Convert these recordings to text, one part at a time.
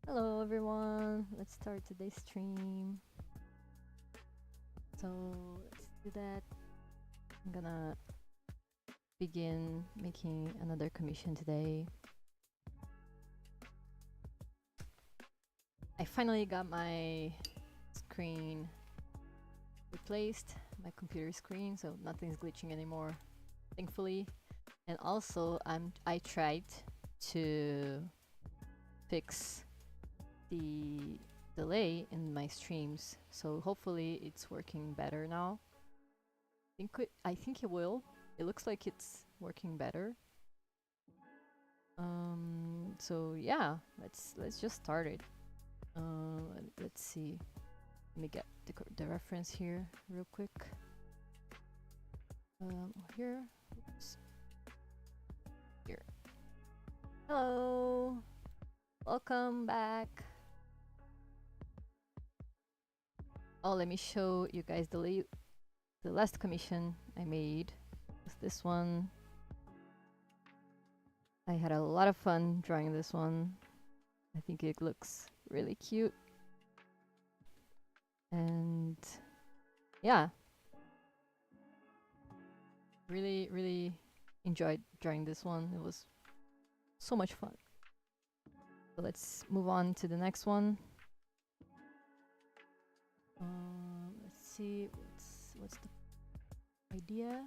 Hello everyone, let's start today's stream. So let's do that. I'm gonna begin making another commission today. I finally got my screen replaced, my computer screen, so nothing's glitching anymore, thankfully. And also I tried to fix the delay in my streams, so hopefully it's working better now. I think it will. It looks like it's working better. So yeah, let's just start it. Let's see. Let me get the reference here real quick. Here. Oops. Here. Hello. Welcome back. Oh, let me show you guys the last commission I made was this one. I had a lot of fun drawing this one. I think it looks really cute. And yeah, really enjoyed drawing this one. It was so much fun. So let's move on to the next one. Let's see, what's the idea?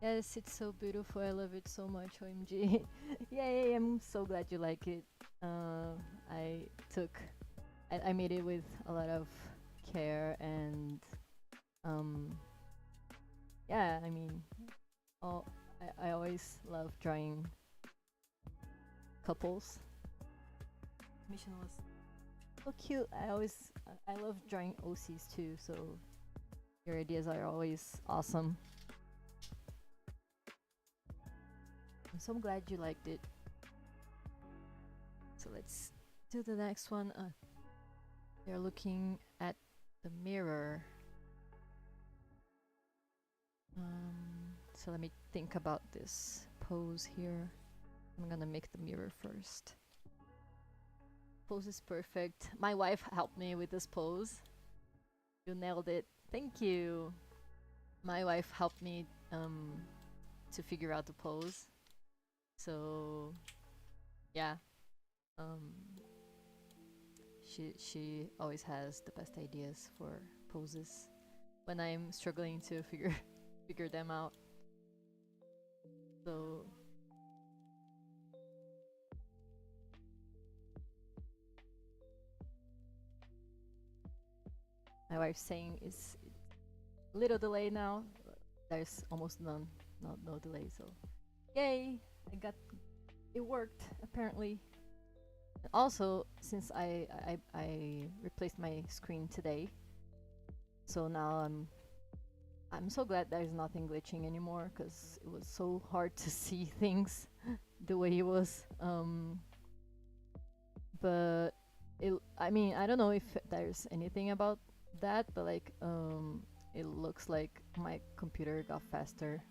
Yes, it's so beautiful. I love it so much. OMG. Yay, I'm so glad you like it. I made it with a lot of care and yeah, I mean, I always love drawing couples. Mission was so cute. I love drawing OCs too, so your ideas are always awesome. I'm so glad you liked it. So let's do the next one. They're looking at the mirror. So let me think about this pose here. I'm gonna make the mirror first. Pose is perfect. My wife helped me with this pose. You nailed it. Thank you. My wife helped me to figure out the pose. So yeah, she always has the best ideas for poses when I'm struggling to figure them out. So my wife's saying it's a little delay now. There's almost no delay, so yay! It worked apparently. And also, since I replaced my screen today, so now I'm so glad there's nothing glitching anymore, because it was so hard to see things the way it was. But I mean, I don't know if there's anything about that, but like it looks like my computer got faster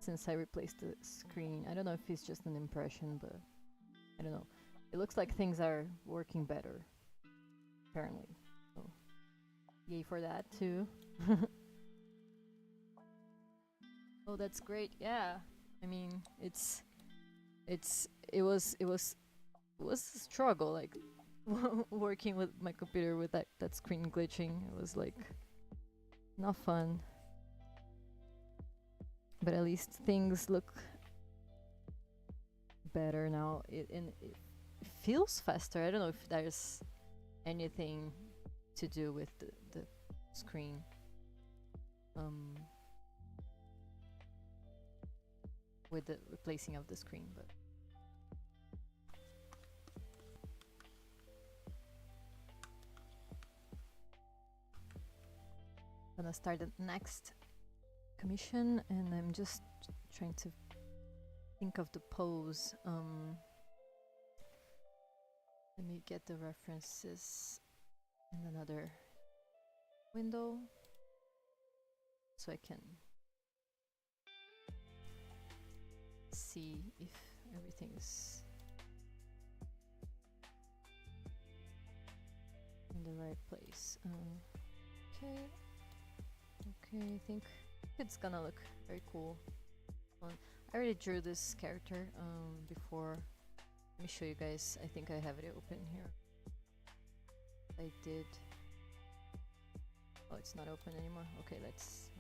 since I replaced the screen. I don't know if it's just an impression, but I don't know. It looks like things are working better, apparently. So yay for that too. Oh, that's great. Yeah, I mean, it was a struggle, like working with my computer with that screen glitching. It was like not fun, but at least things look better now. It feels faster. I don't know if there's anything to do with the screen. With the replacing of the screen, but I'm gonna start the next commission, and I'm just trying to think of the pose. Let me get the references in another window so I can see if everything is the right place. Okay. Okay, I think it's gonna look very cool. I already drew this character before. Let me show you guys. I think I have it open here. I did. Oh, it's not open anymore. Okay, let's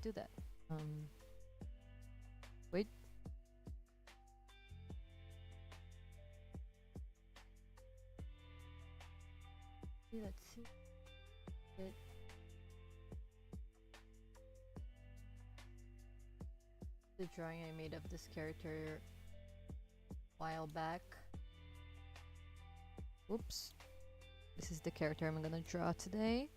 do that. Wait. Let's see. It. The drawing I made of this character a while back. Whoops. This is the character I'm gonna draw today.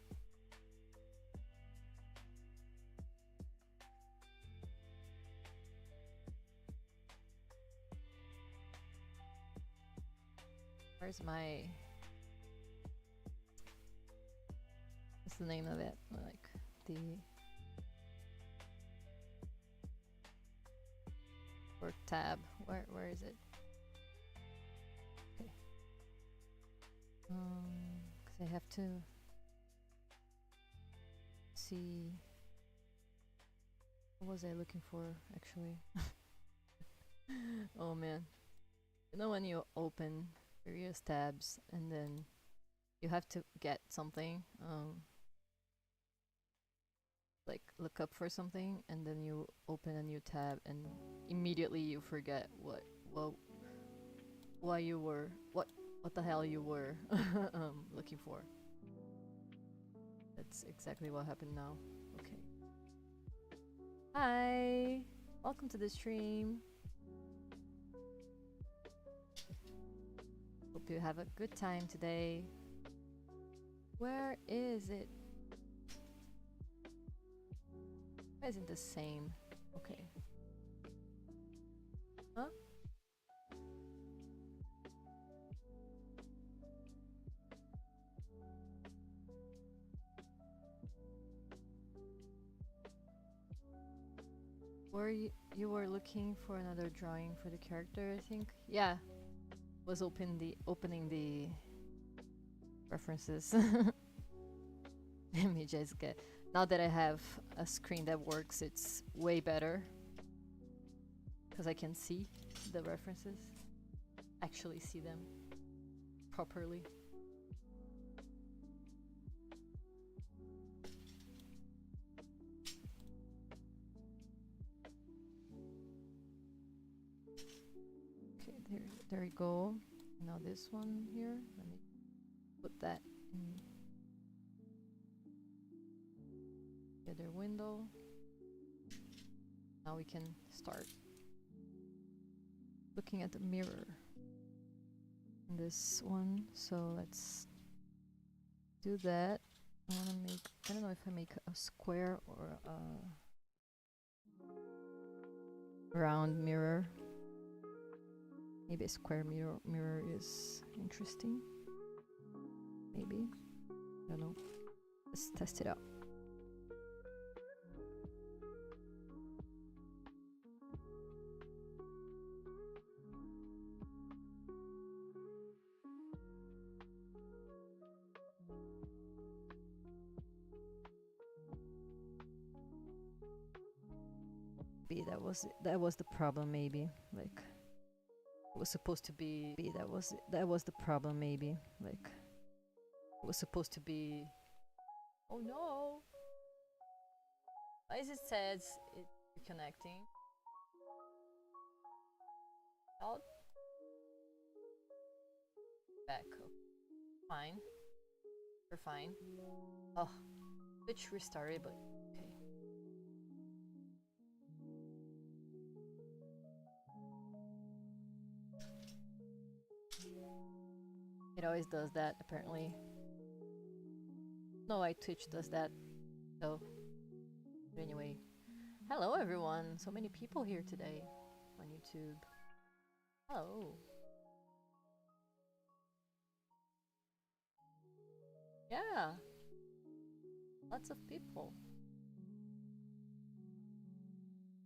Where's my... What's the name of it? Like the... work tab. Where is it? Okay. 'Cause I have to see... What was I looking for actually? Oh man. You know when you open various tabs and then you have to get something, like look up for something, and then you open a new tab and immediately you forget what the hell you were looking for. That's exactly what happened now. Okay. Hi, welcome to the stream. Hope you have a good time today. Where is it? Why isn't the same? Okay. Huh? You were looking for another drawing for the character, I think? Yeah. Was opening the references. Let me just get... Now that I have a screen that works, it's way better. Because I can see the references. Actually see them properly. Okay, there we go. Now this one here, let me put that in the other window. Now we can start looking at the mirror in this one. So let's do that. I want to make, I don't know if I make a square or a round mirror. Maybe a square mirror is interesting. Maybe. I don't know. Let's test it out. Maybe that was the problem, maybe. Like it was supposed to be that was the problem, maybe. Like it was supposed to be... Oh no! Why is it says it's reconnecting? Out. Back. Fine. We're fine. Oh, Twitch restarted, but okay. It always does that, apparently. No, why Twitch does that. So, but anyway. Hello everyone! So many people here today on YouTube. Hello. Yeah. Lots of people.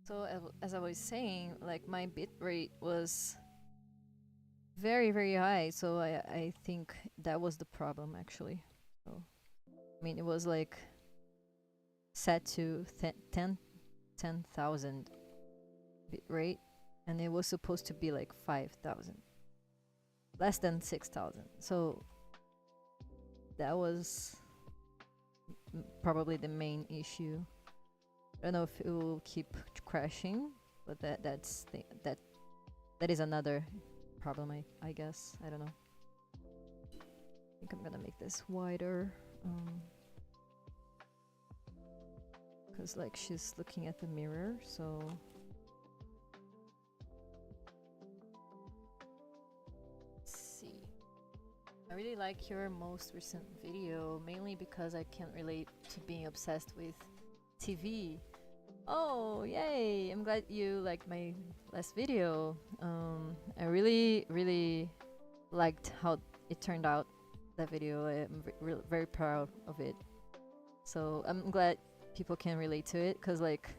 So as I was saying, like my bitrate was very, very high, so I think that was the problem actually. So, I mean, it was like set to 10,000 bit rate, and it was supposed to be like 5,000, less than 6,000. So that was probably the main issue. I don't know if it will keep crashing, but that is another problem. I guess, I don't know. I think I'm gonna make this wider, because like she's looking at the mirror, so let's see. I really like your most recent video, mainly because I can relate to being obsessed with TV. Oh, yay! I'm glad you liked my last video. I really liked how it turned out, that video. I'm very proud of it. So I'm glad people can relate to it, because like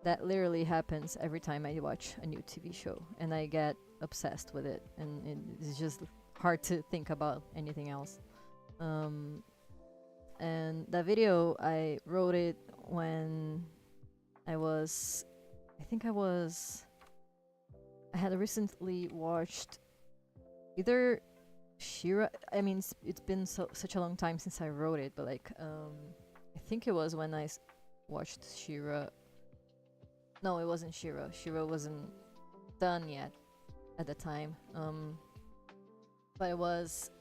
that literally happens every time I watch a new TV show, and I get obsessed with it, and it's just hard to think about anything else. And that video, I wrote it when I had recently watched either Shira. I mean, it's been such a long time since I wrote it, but like, I think it was when I watched Shira. No, it wasn't Shira. Shira wasn't done yet at the time. But I was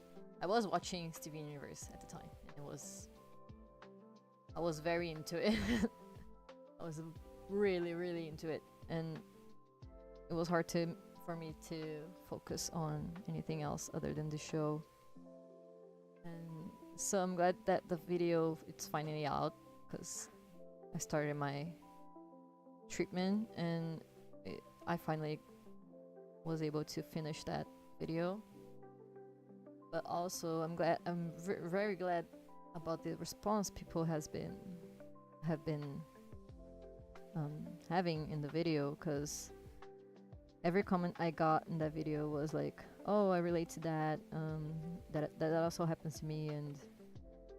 watching Steven Universe at the time, and I was very into it. I was really into it, and it was hard for me to focus on anything else other than the show. And so I'm glad that the video, it's finally out, because I started my treatment, and I finally was able to finish that video. But also I'm very glad about the response people have been having in the video, because every comment I got in that video was like, oh, I relate to that, that also happens to me, and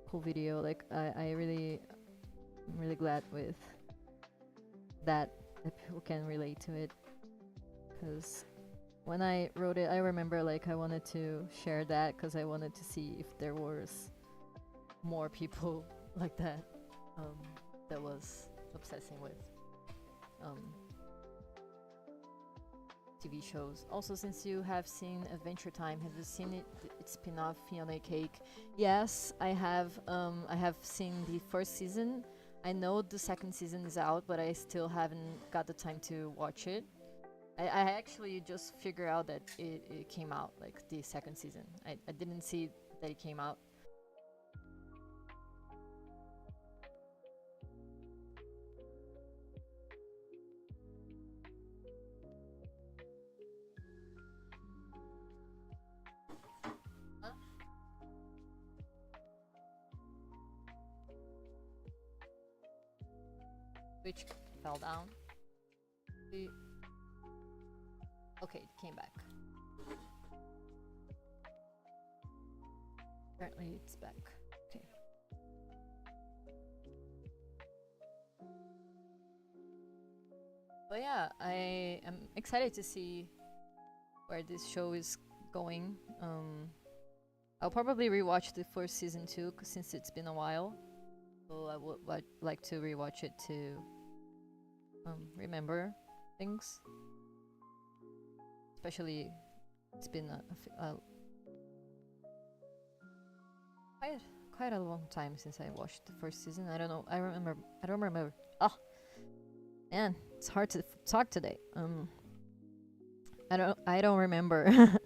cool video. Like I'm really glad with that people can relate to it, because when I wrote it, I remember like I wanted to share that, because I wanted to see if there was more people like that, that was obsessing with TV shows. Also, since you have seen Adventure Time, have you seen its spin-off Fiona Cake? Yes, I have. I have seen the first season. I know the second season is out, but I still haven't got the time to watch it. I actually just figured out that it came out, like the second season. I didn't see that it came out. Huh? Which fell down. Okay, it came back. Apparently it's back. Okay. But yeah, I am excited to see where this show is going. I'll probably rewatch the first season too, since it's been a while. So I would like to rewatch it to remember things. Especially, it's been quite a long time since I watched the first season. I don't know. I don't remember. Oh, man, it's hard to talk today. I don't remember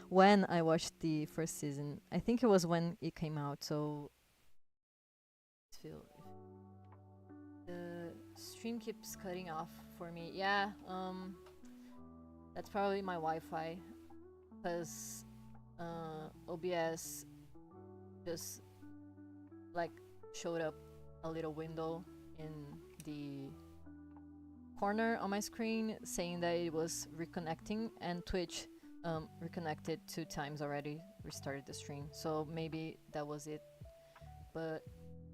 when I watched the first season. I think it was when it came out. So the stream keeps cutting off for me. Yeah. That's probably my Wi-Fi, because OBS just like showed up a little window in the corner on my screen saying that it was reconnecting, and Twitch reconnected 2 times already, restarted the stream. So maybe that was it. but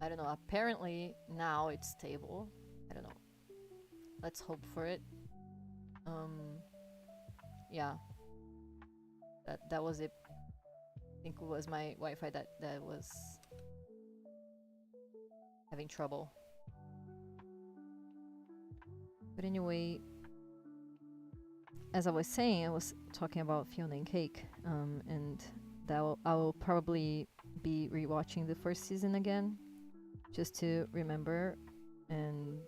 I don't know. Apparently now it's stable. I don't know. Let's hope for it. Yeah, that was it. I think it was my Wi-Fi that was having trouble. But anyway, as I was saying, I was talking about Fiona and Cake, and I will probably be rewatching the first season again, just to remember, and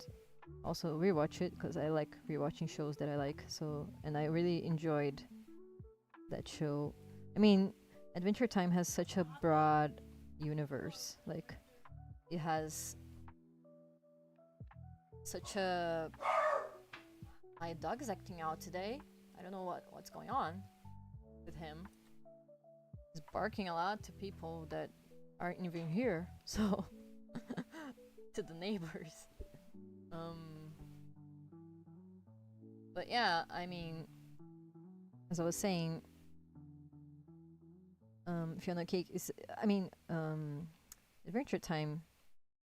also rewatch it because I like rewatching shows that I like. So, and I really enjoyed that show. I mean, Adventure Time has such a broad universe. Like, it has such a. My dog is acting out today. I don't know what's going on with him. He's barking a lot to people that aren't even here. So, to the neighbors. But yeah, I mean, as I was saying, Fiona Cake is. I mean, Adventure Time.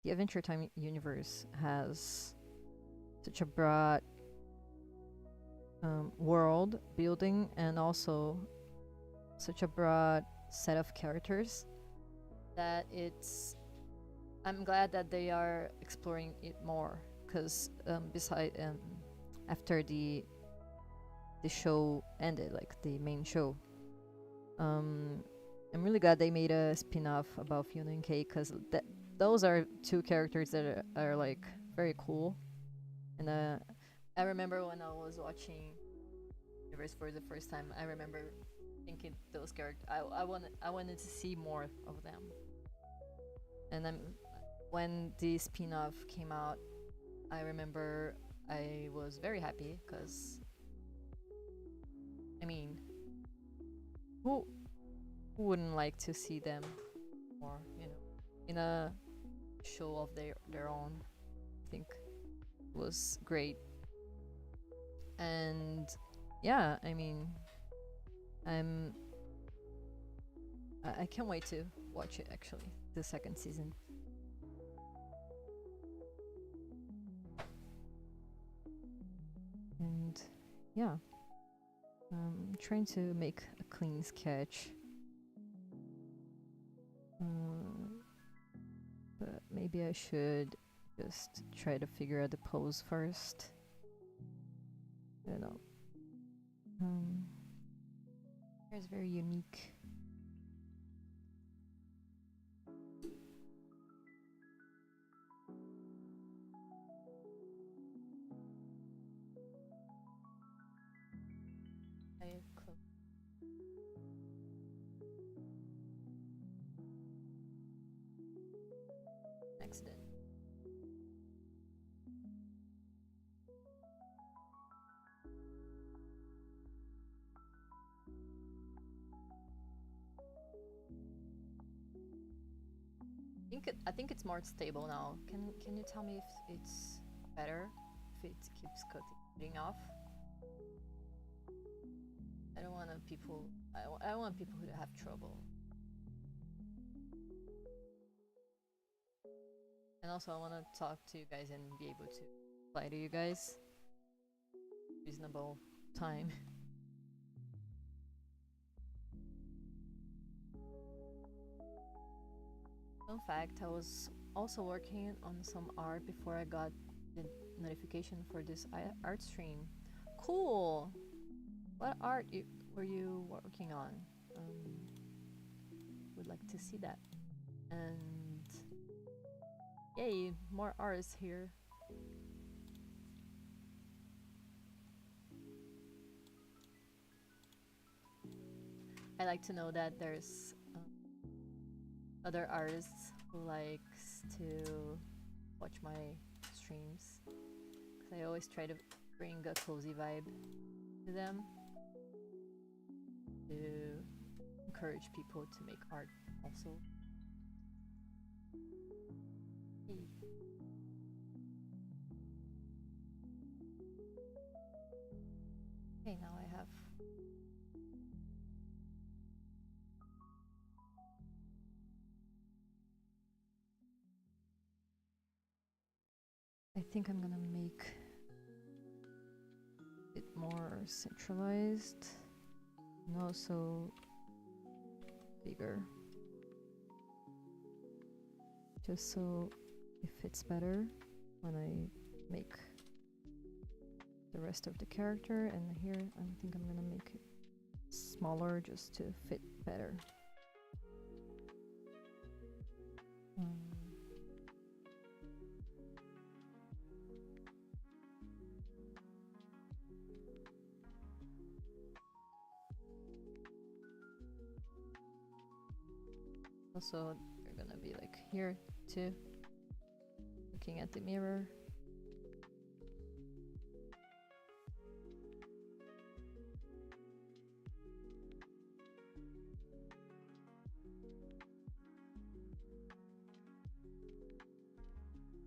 The Adventure Time universe has such a broad world building and also such a broad set of characters that I'm glad that they are exploring it more, because after the show ended, like the main show, I'm really glad they made a spin-off about Fiona and Cake, because those are two characters that are like very cool. And I remember when I was watching Universe for the first time, I remember thinking those characters. I wanted to see more of them. And then when the spin-off came out, I remember I was very happy because, I mean, who wouldn't like to see them more, in a show of their own? I think it was great. And yeah, I mean, I can't wait to watch it, actually, the second season. And yeah, I'm trying to make a clean sketch, but maybe I should just try to figure out the pose first. I don't know. It's very unique. Accident. I think it's more stable now. Can you tell me if it's better, if it keeps cutting off? I don't want people. I don't want people who have trouble. And also, I want to talk to you guys and be able to reply to you guys. Reasonable time. Fun fact, I was also working on some art before I got the notification for this art stream. Cool! What art were you working on? Would like to see that. And yay, more artists here. I like to know that there's other artists who likes to watch my streams, because I always try to bring a cozy vibe to them, to encourage people to make art also. Hey. Okay, now I have think I'm gonna make it more centralized and also bigger, just so it fits better when I make the rest of the character. And here I think I'm gonna make it smaller just to fit better. Also, they're gonna be like here too, looking at the mirror.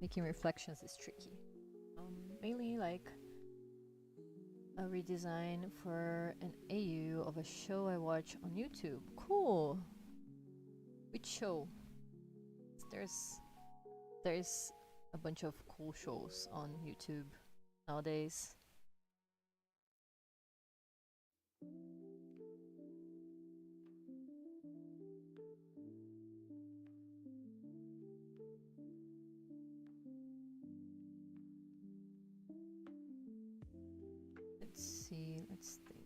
Making reflections is tricky. Mainly like a redesign for an AU of a show I watch on YouTube. Cool. Which show? There's a bunch of cool shows on YouTube nowadays. Let's see, let's think.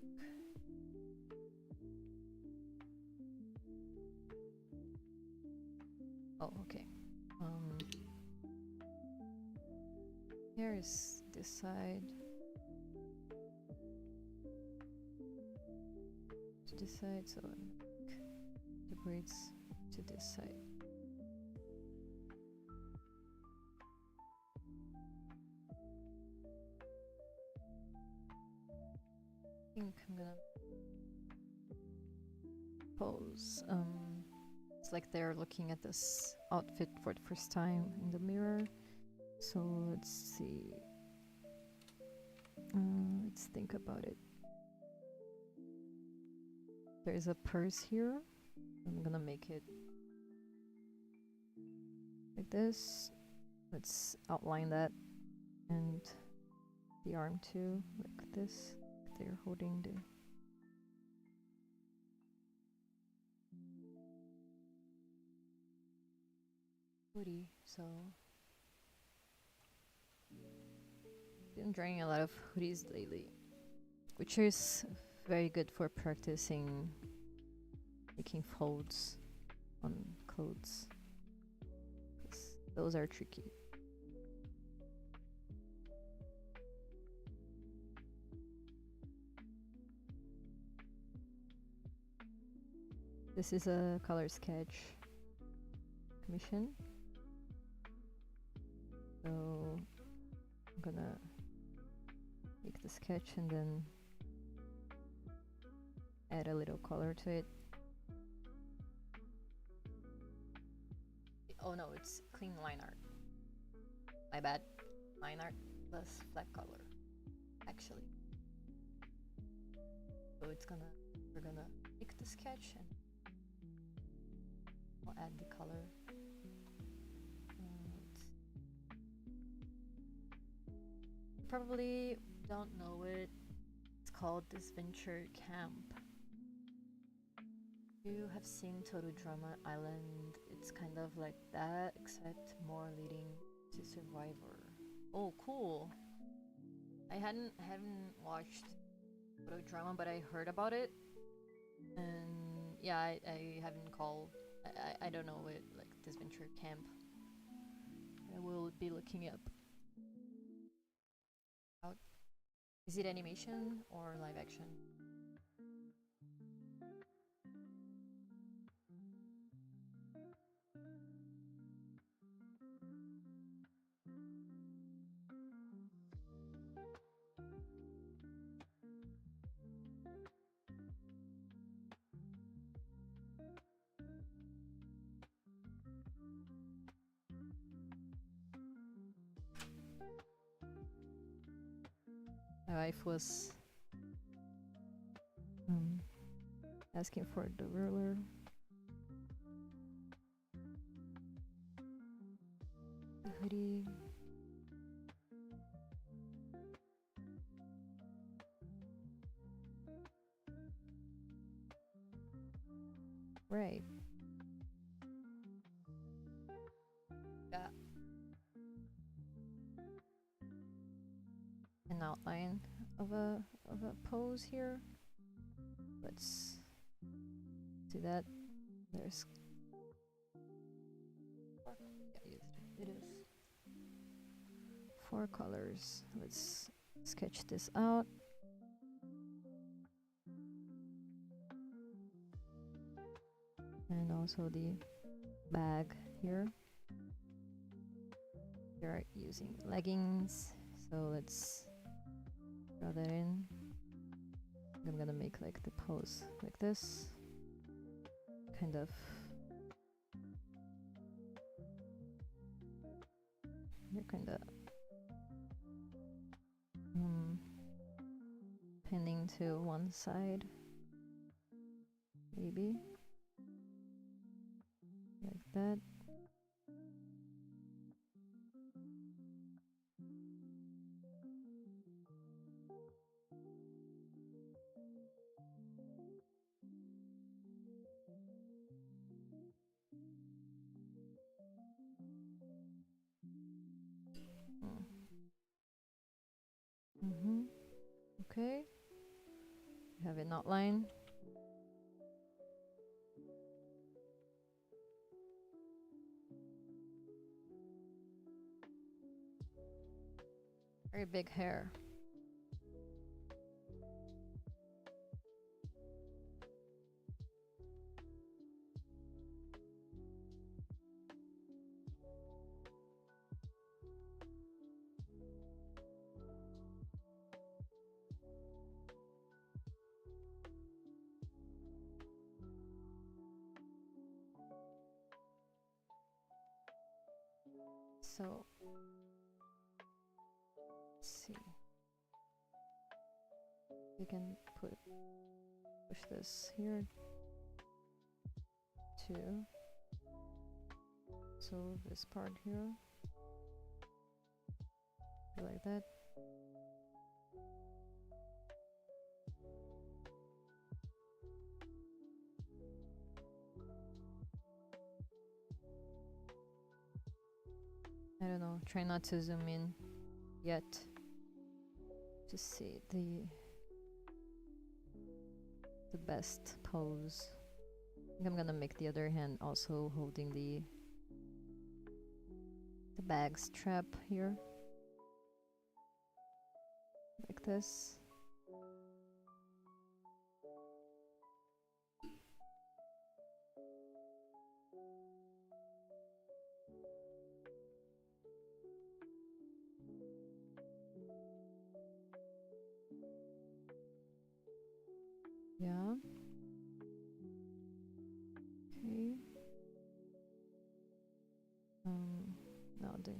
Oh, okay. Here is this side. To this side, so the braids to this side. I think I'm gonna pose. It's like they're looking at this outfit for the first time in the mirror. So let's see. Let's think about it. There's a purse here. I'm gonna make it like this. Let's outline that, and the arm too, like this. They're holding the hoodie, so been drawing a lot of hoodies lately, which is very good for practicing making folds on clothes, 'cause those are tricky. This is a color sketch commission, so I'm gonna make the sketch and then add a little color to it. Oh no, it's clean line art. My bad. Line art plus flat color, actually. So we're gonna make the sketch and I'll add the color. You probably don't know it. It's called This Venture Camp. You have seen Total Drama Island. It's kind of like that, except more leading to Survivor. Oh, cool. I haven't watched Total Drama, but I heard about it. And yeah, I haven't called. I don't know it, like This Venture Camp. I will be looking up. Is it animation or live action? My wife was asking for the ruler. The hoodie. Right. Yeah. An outline of a pose here. Let's do that. There's it is 4 colors. Let's sketch this out. And also the bag here. We're using leggings, so let's draw that in. I'm gonna make like the pose like this, kind of. They're kind of pinning to one side, maybe like that. Okay, we have an outline. Very big hair. So let's see. We can push this here too. So this part here, like that. I don't know, try not to zoom in yet to see the best pose. I think I'm gonna make the other hand also holding the bag strap here, like this. Yeah. Okay. Now the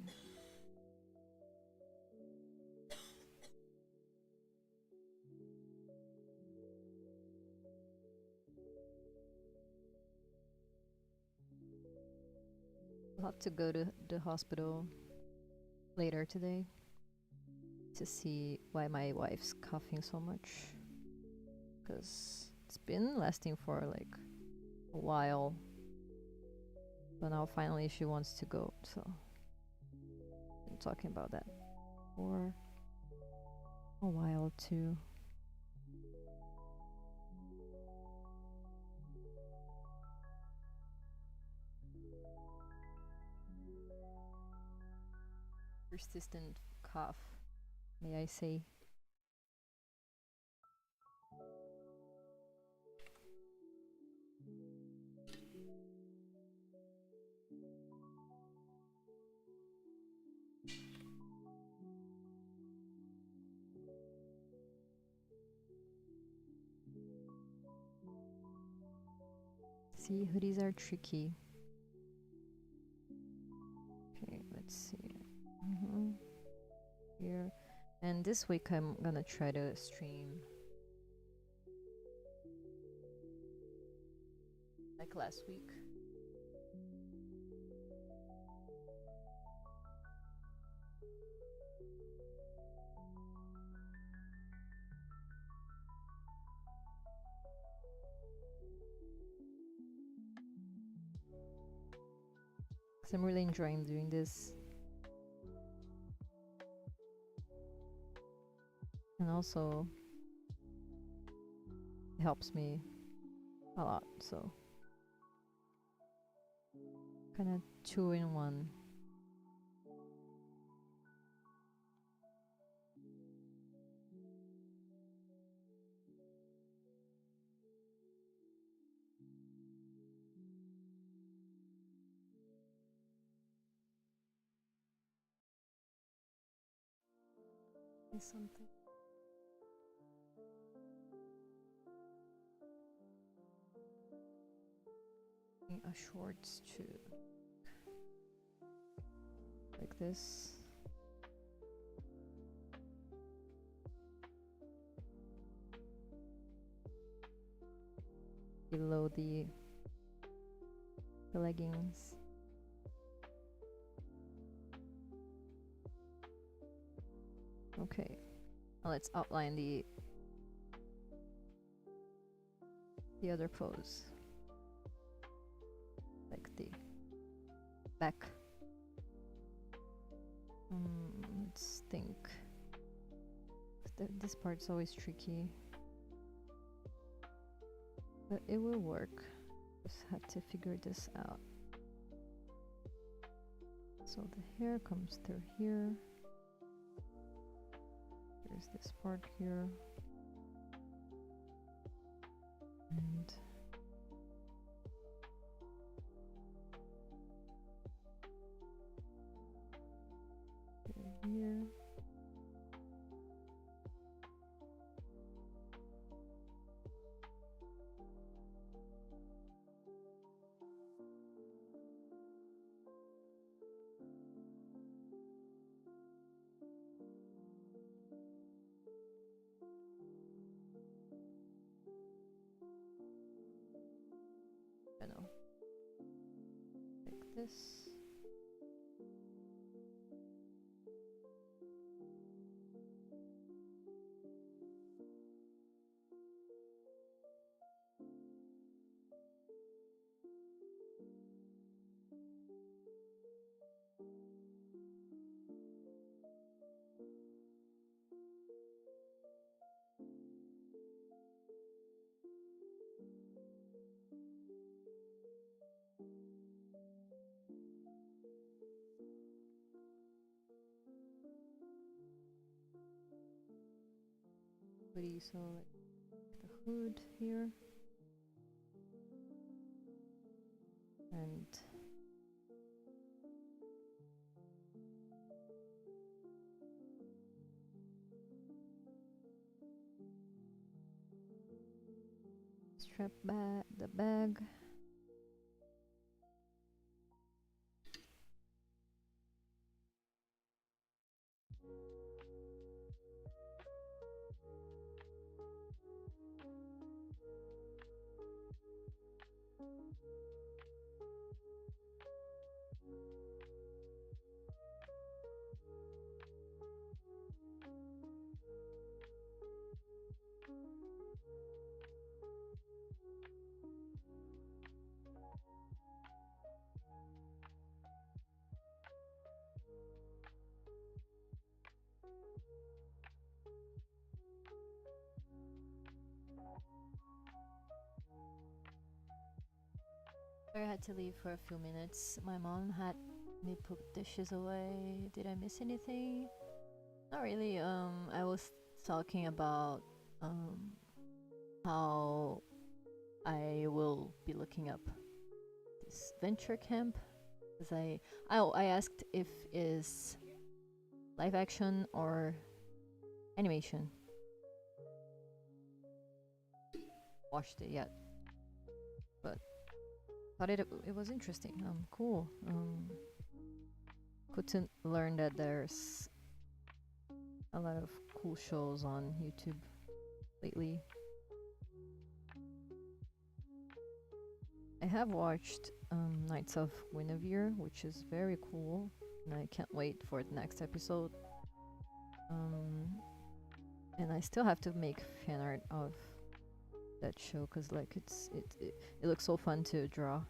I'll have to go to the hospital later today to see why my wife's coughing so much, because it's been lasting for like a while, but now finally she wants to go, so I'm talking about that for a while too. Persistent cough, may I say. See, hoodies are tricky. Okay, let's see. Here, and this week I'm gonna try to stream like last week. because I'm really enjoying doing this. And also it helps me a lot, so kind of 2 in 1. Is something. A shorts too, like this. Below the leggings. Okay, now let's outline the other pose, like the back. Let's think. This part's always tricky, but it will work. Just had to figure this out. So the hair comes through here. There's this part here. And here. I know. Like this. So like the hood here, and strap back the bag. I had to leave for a few minutes. My mom had me put dishes away. Did I miss anything? Not really. I was talking about how I will be looking up this venture camp, because I asked if is live action or animation. Watched it yet, but thought it was interesting. Cool. Good to learn that there's a lot of cool shows on YouTube lately. I have watched Knights of Guinevere, which is very cool, and I can't wait for the next episode. And I still have to make fan art of that show, because like it looks so fun to draw.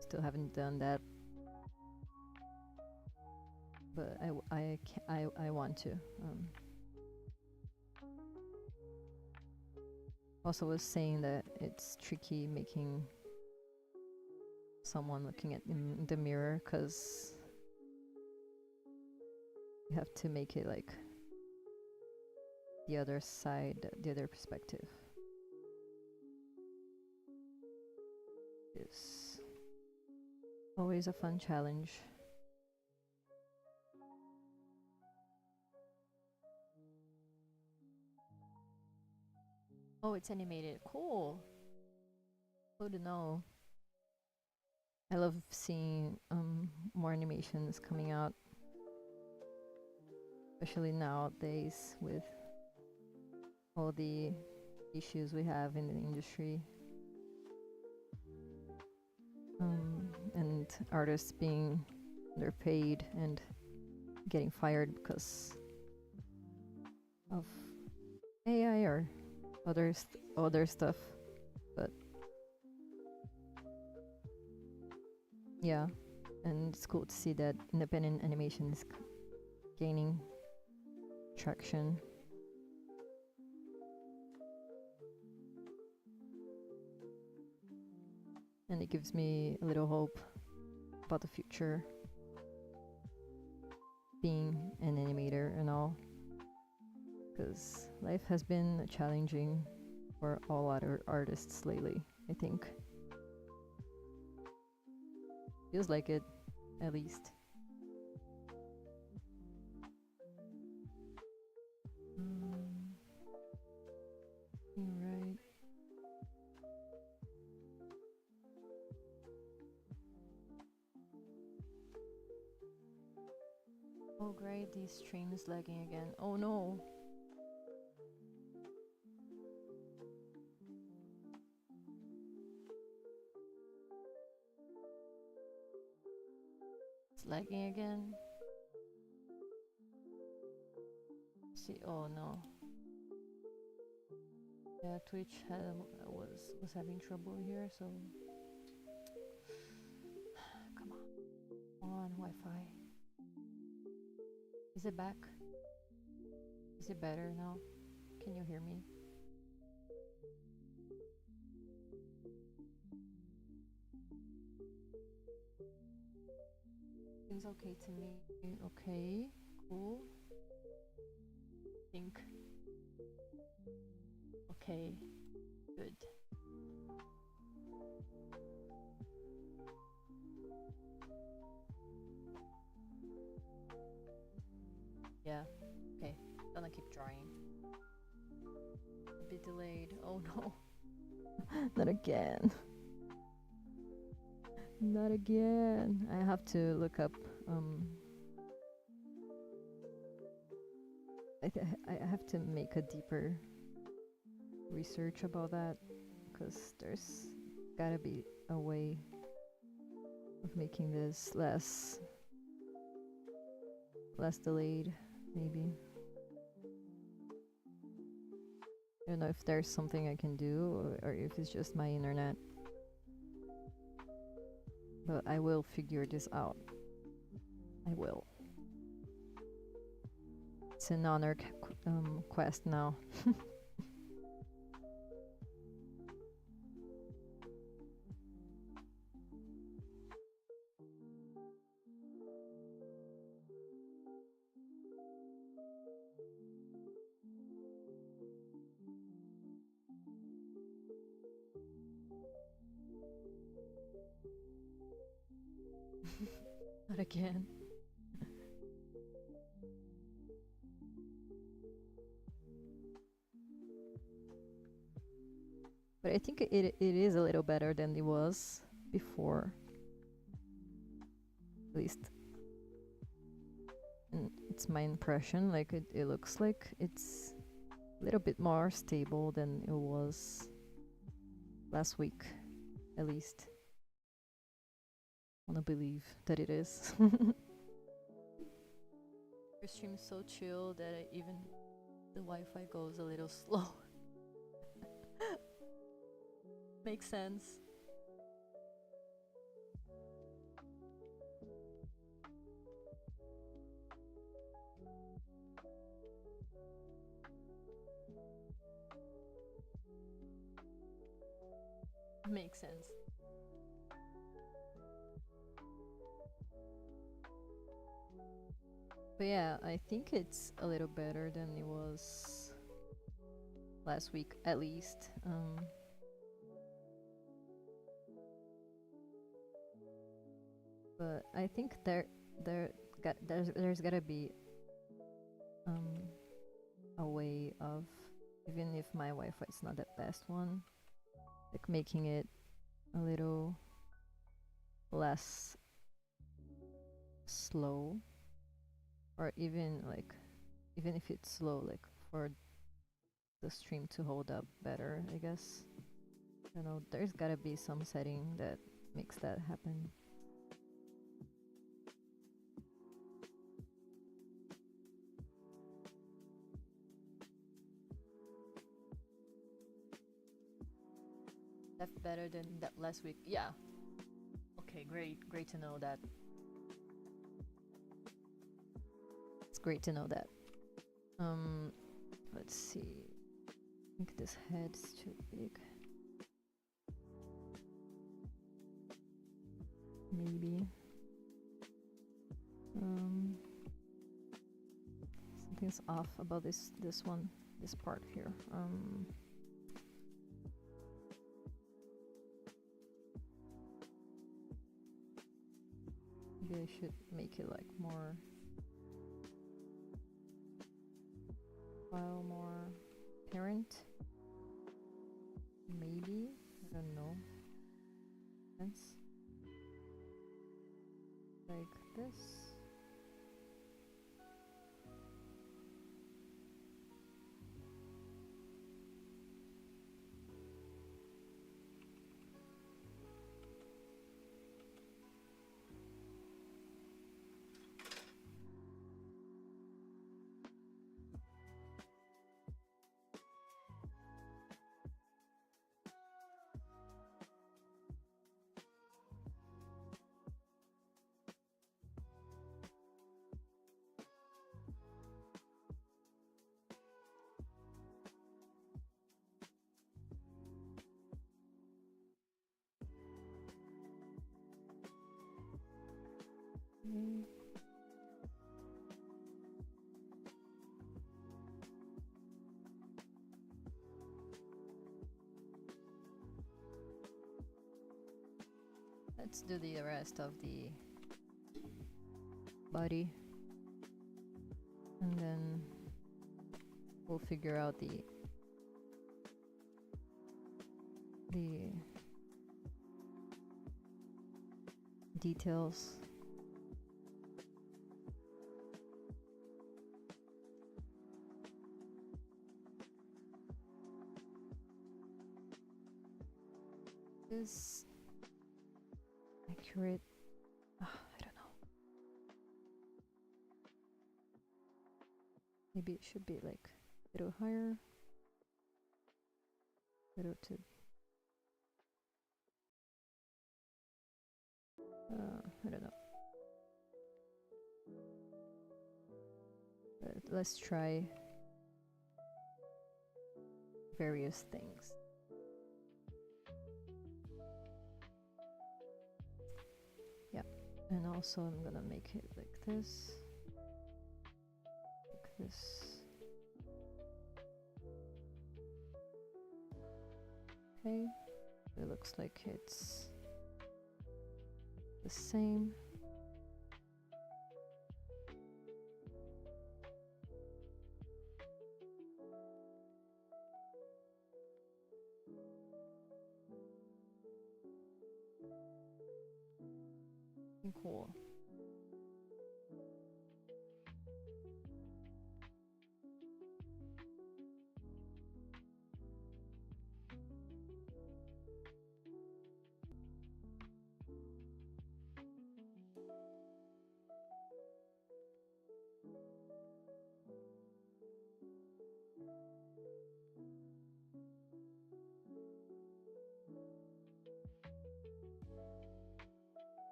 Still haven't done that. but I want to. Also was saying that it's tricky making someone looking at in the mirror because you have to make it like the other side, the other perspective. It's always a fun challenge. Oh, it's animated. Cool. Good to know. I love seeing more animations coming out, especially nowadays with all the issues we have in the industry. And artists being underpaid and getting fired because of AI or other stuff. But yeah, and it's cool to see that independent animation is gaining traction. And it gives me a little hope about the future, being an animator and all, because life has been challenging for all other artists lately, I think. Feels like it, at least. Right. Oh great, the stream is lagging again. Oh no. It's lagging again. See, oh no. Yeah, Twitch was having trouble here, so come on, Wi-Fi. Is it back? Is it better now? Can you hear me? Seems okay to me. Okay, cool. Think. Okay, good. Yeah, okay. Gonna keep drawing. A bit delayed. Oh no. Not again. Not again. I have to look up. I have to make a deeper research about that, because there's gotta be a way of making this less delayed, maybe. I don't know if there's something I can do, or if it's just my internet. But I will figure this out. I will. It's an honor quest now. Not again. But I think it is a little better than it was before. At least it's my impression. Like it looks like it's a little bit more stable than it was last week, at least. I wanna believe that it is. Your stream is so chill that even the Wi-Fi goes a little slow. Makes sense. Makes sense. But yeah, I think it's a little better than it was last week, at least. But I think there's gotta be a way of, even if my Wi-Fi is not the best one, like making it a little less slow, or even if it's slow, like for the stream to hold up better, I guess. I don't know, there's gotta be some setting that makes that happen. That's better than that last week. Yeah. Okay, great to know that. It's great to know that. Let's see. I think this head's too big. Maybe. Something's off about this part here. Maybe I should make it like more apparent. Maybe, I don't know. Sense. Like this. Let's do the rest of the body, and then we'll figure out the details. Is accurate? I don't know. Maybe it should be like a little higher, little too. I don't know. But let's try various things. Yeah, and also I'm gonna make it like this. Like this. Okay, it looks like it's the same. Cool.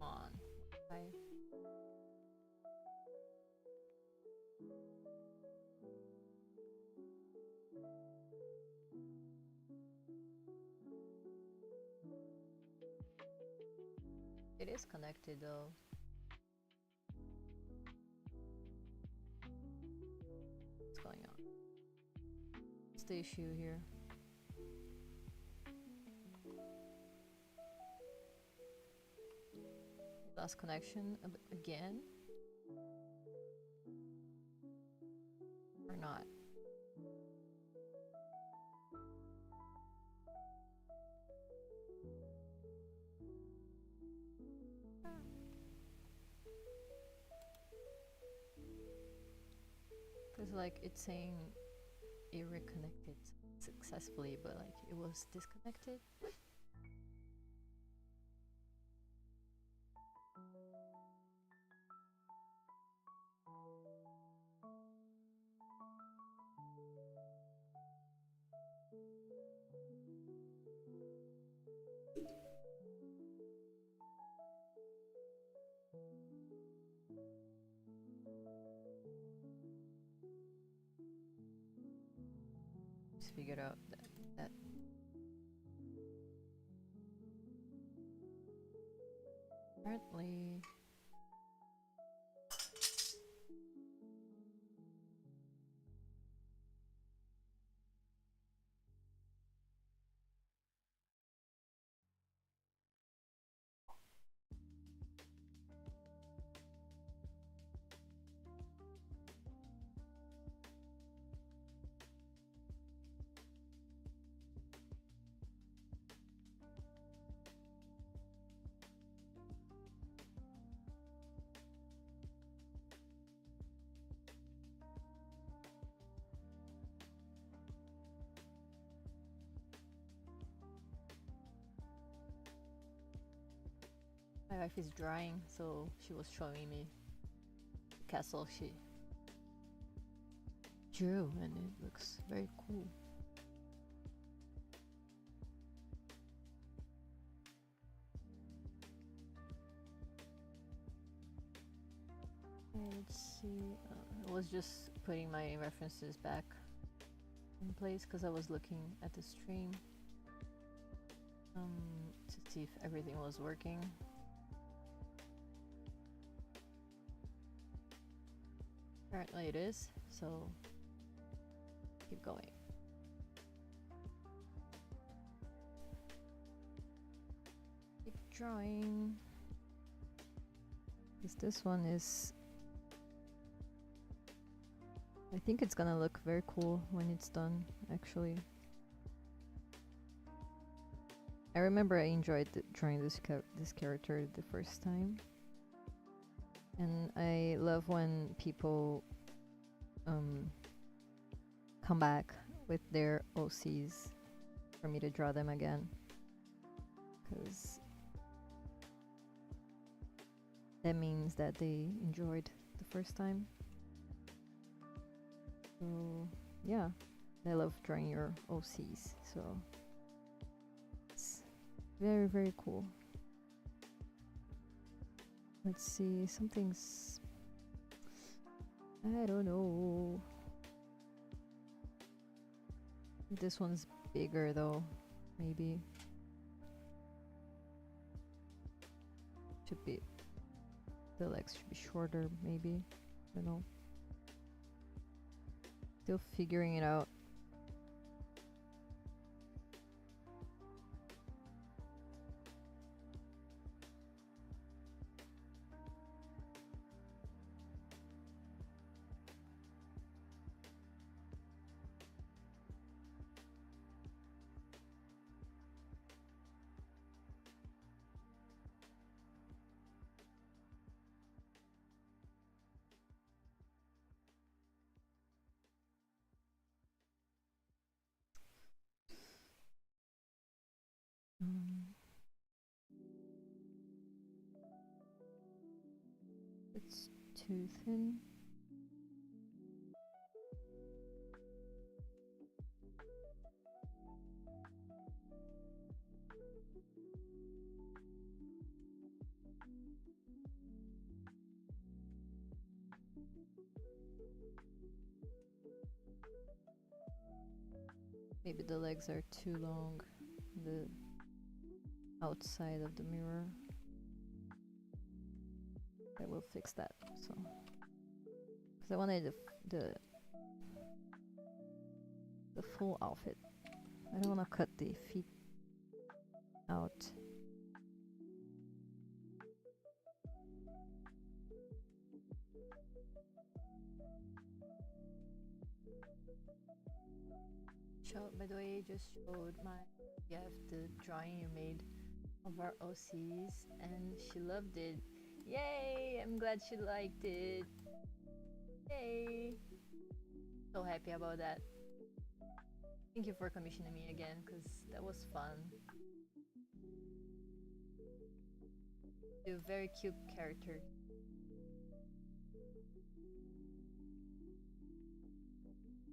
On. Okay. It is connected though. What's going on? What's the issue here? Lost connection again? Or not? Because like it's saying it reconnected successfully, but like it was disconnected. Just figured out that apparently my wife is drawing, so she was showing me the castle she drew, and it looks very cool. Let's see. I was just putting my references back in place because I was looking at the stream to see if everything was working. Apparently it is, so keep going. Keep drawing. Because this one is, I think it's gonna look very cool when it's done, actually. I remember I enjoyed drawing this character the first time. And I love when people come back with their OCs for me to draw them again, because that means that they enjoyed the first time. So yeah, I love drawing your OCs, so it's very, very cool. Let's see, something's, I don't know. This one's bigger though, maybe. Should be, the legs should be shorter, maybe. I don't know. Still figuring it out. It's too thin. Maybe the legs are too long, the outside of the mirror. I will fix that. So, because I wanted the full outfit. I don't want to cut the feet out. By the way, I just showed my the drawing you made of our OCs, and she loved it. Yay! I'm glad she liked it. Yay! So happy about that. Thank you for commissioning me again, because that was fun. You're a very cute character.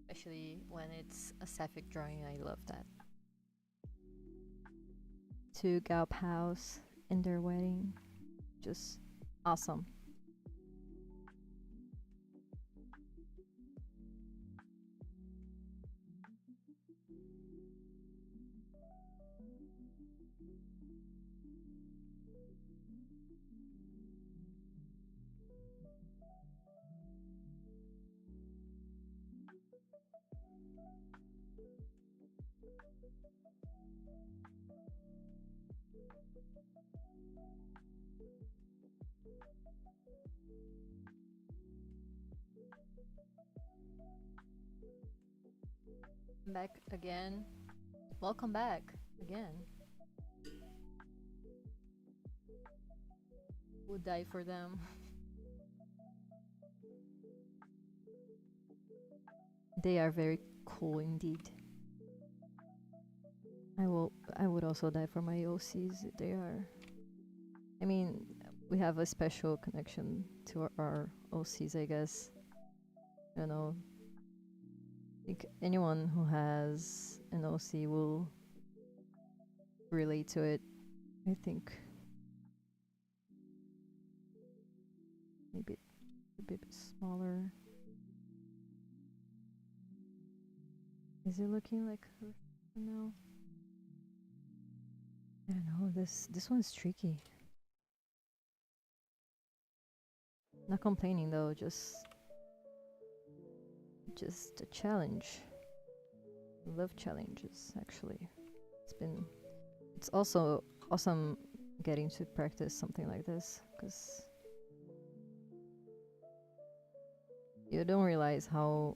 Especially when it's a sapphic drawing, I love that. To Gaup House in their wedding, just awesome. Back again. Welcome back again. Would die for them. They are very cool indeed. I would also die for my OCs. They are, I mean, we have a special connection to our OCs, I guess. I don't know. I think anyone who has an OC will relate to it, I think. Maybe a bit smaller. Is it looking like her now? I don't know, this one's tricky. Not complaining though, just a challenge. I love challenges, actually. It's also awesome getting to practice something like this, because you don't realize how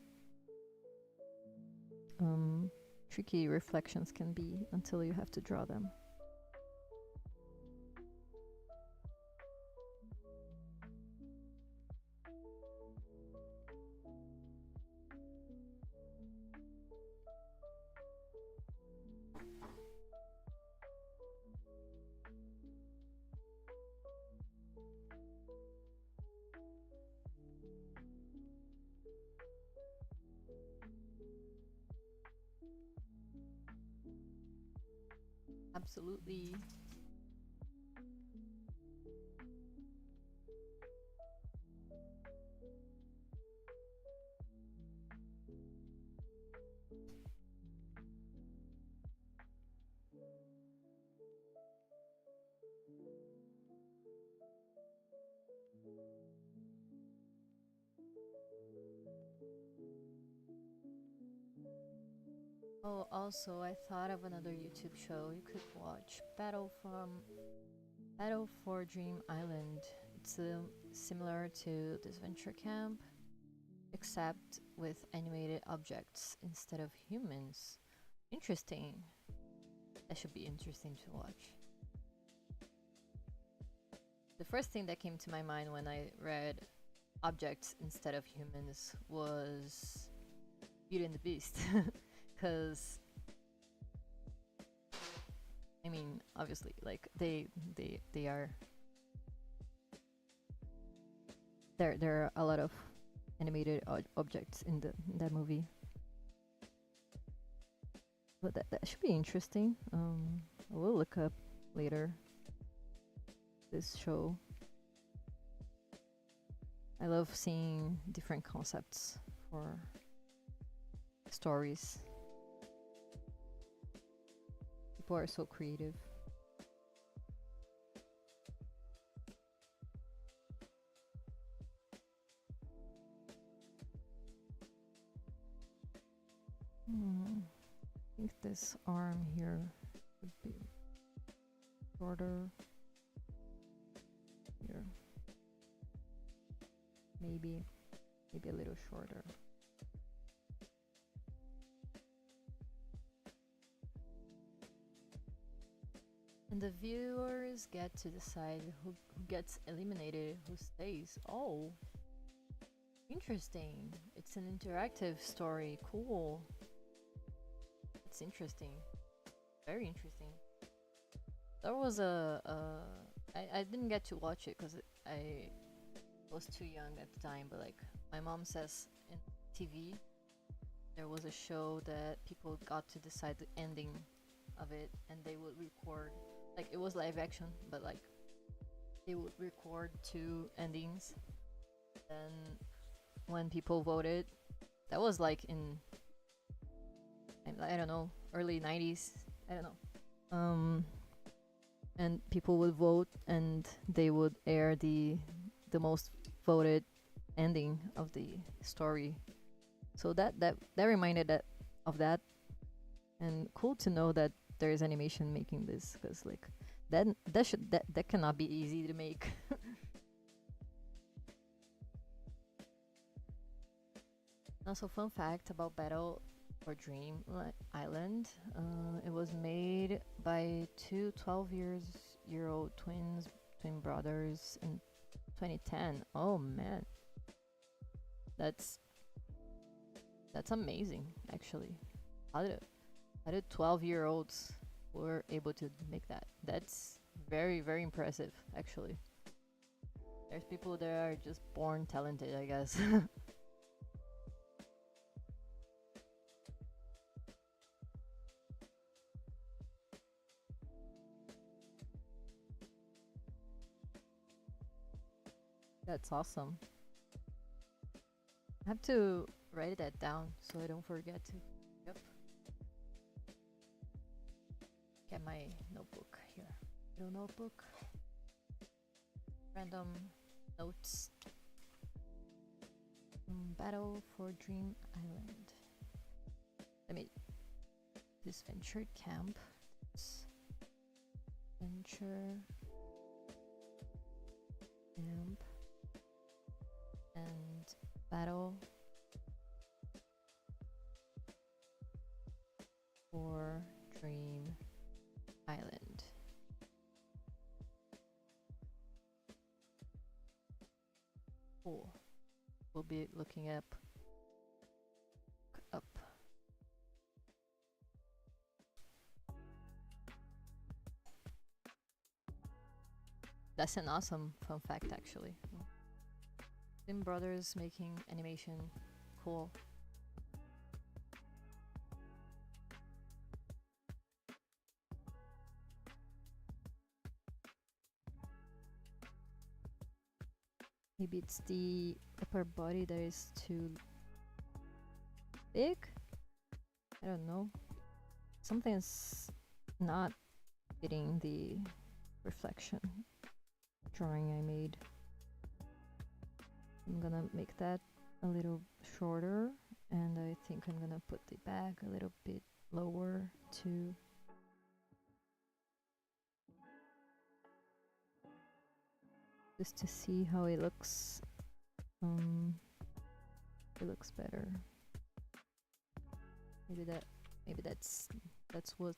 tricky reflections can be until you have to draw them. Absolutely. Oh, also, I thought of another YouTube show you could watch. Battle for Dream Island. It's similar to this venture camp, except with animated objects instead of humans. Interesting. That should be interesting to watch. The first thing that came to my mind when I read objects instead of humans was Beauty and the Beast. Because I mean, obviously, like they are there are a lot of animated objects in that movie, but that should be interesting. I will look up later this show. I love seeing different concepts for stories. People are so creative. I think this arm here should be shorter. Here. Maybe a little shorter. And the viewers get to decide who gets eliminated, who stays. Oh, interesting. It's an interactive story. Cool. It's interesting. Very interesting. There was I didn't get to watch it because I was too young at the time, but like my mom says in TV, there was a show that people got to decide the ending of it, and they would record, like it was live action, but like they would record two endings. And when people voted, that was like in I don't know, early 90s. I don't know. And people would vote, and they would air the most voted ending of the story. So that reminded of that, and cool to know that there is animation making this, because like that cannot be easy to make. Also, fun fact about Battle for Dream Island, it was made by two 12-year-old twin brothers in 2010. Oh man, that's amazing actually. How did 12-year-olds were able to make that? That's very, very impressive actually. There's people that are just born talented, I guess. That's awesome. I have to write that down so I don't forget to. Yep. Get my notebook here. Little notebook. Random notes. Battle for Dream Island. Let me. This venture camp. Venture camp. And Battle for Dream Island. Cool. We'll be looking up. That's an awesome fun fact, actually. Sim Brothers making animation. Cool. Maybe it's the upper body that is too big? I don't know. Something's not getting the reflection drawing I made. I'm gonna make that a little shorter, and I think I'm gonna put the back a little bit lower too. Just to see how it looks. It looks better. Maybe that's what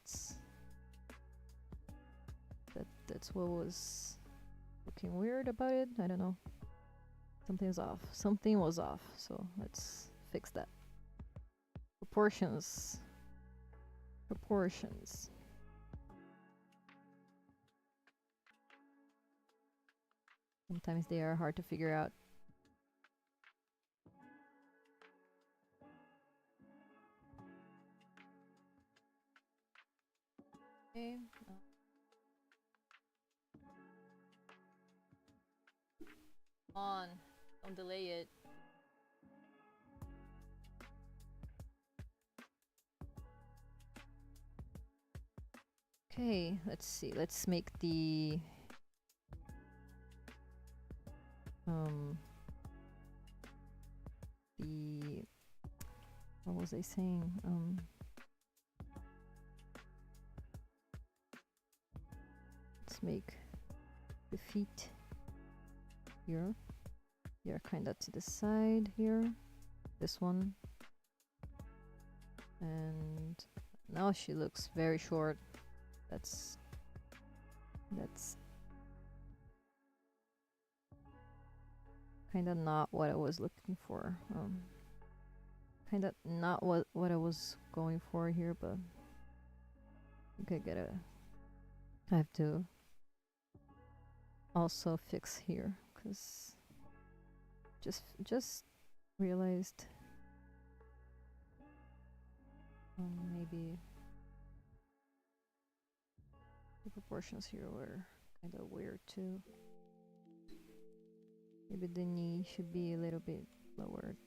was looking weird about it. I don't know. Something's off. Something was off. So let's fix that. Proportions. Sometimes they are hard to figure out. Okay. Come on, don't delay it. Okay, let's see. Let's make the what was I saying? Let's make the feet here. Yeah, kinda to the side here. This one. And now she looks very short. That's kinda not what I was looking for. Kinda not what I was going for here, but I think I have to also fix here, because just realized maybe the proportions here were kind of weird too. Maybe the knee should be a little bit lowered.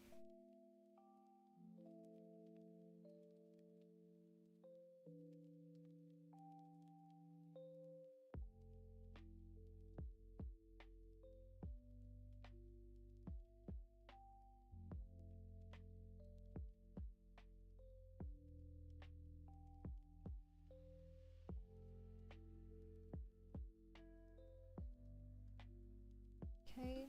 Okay.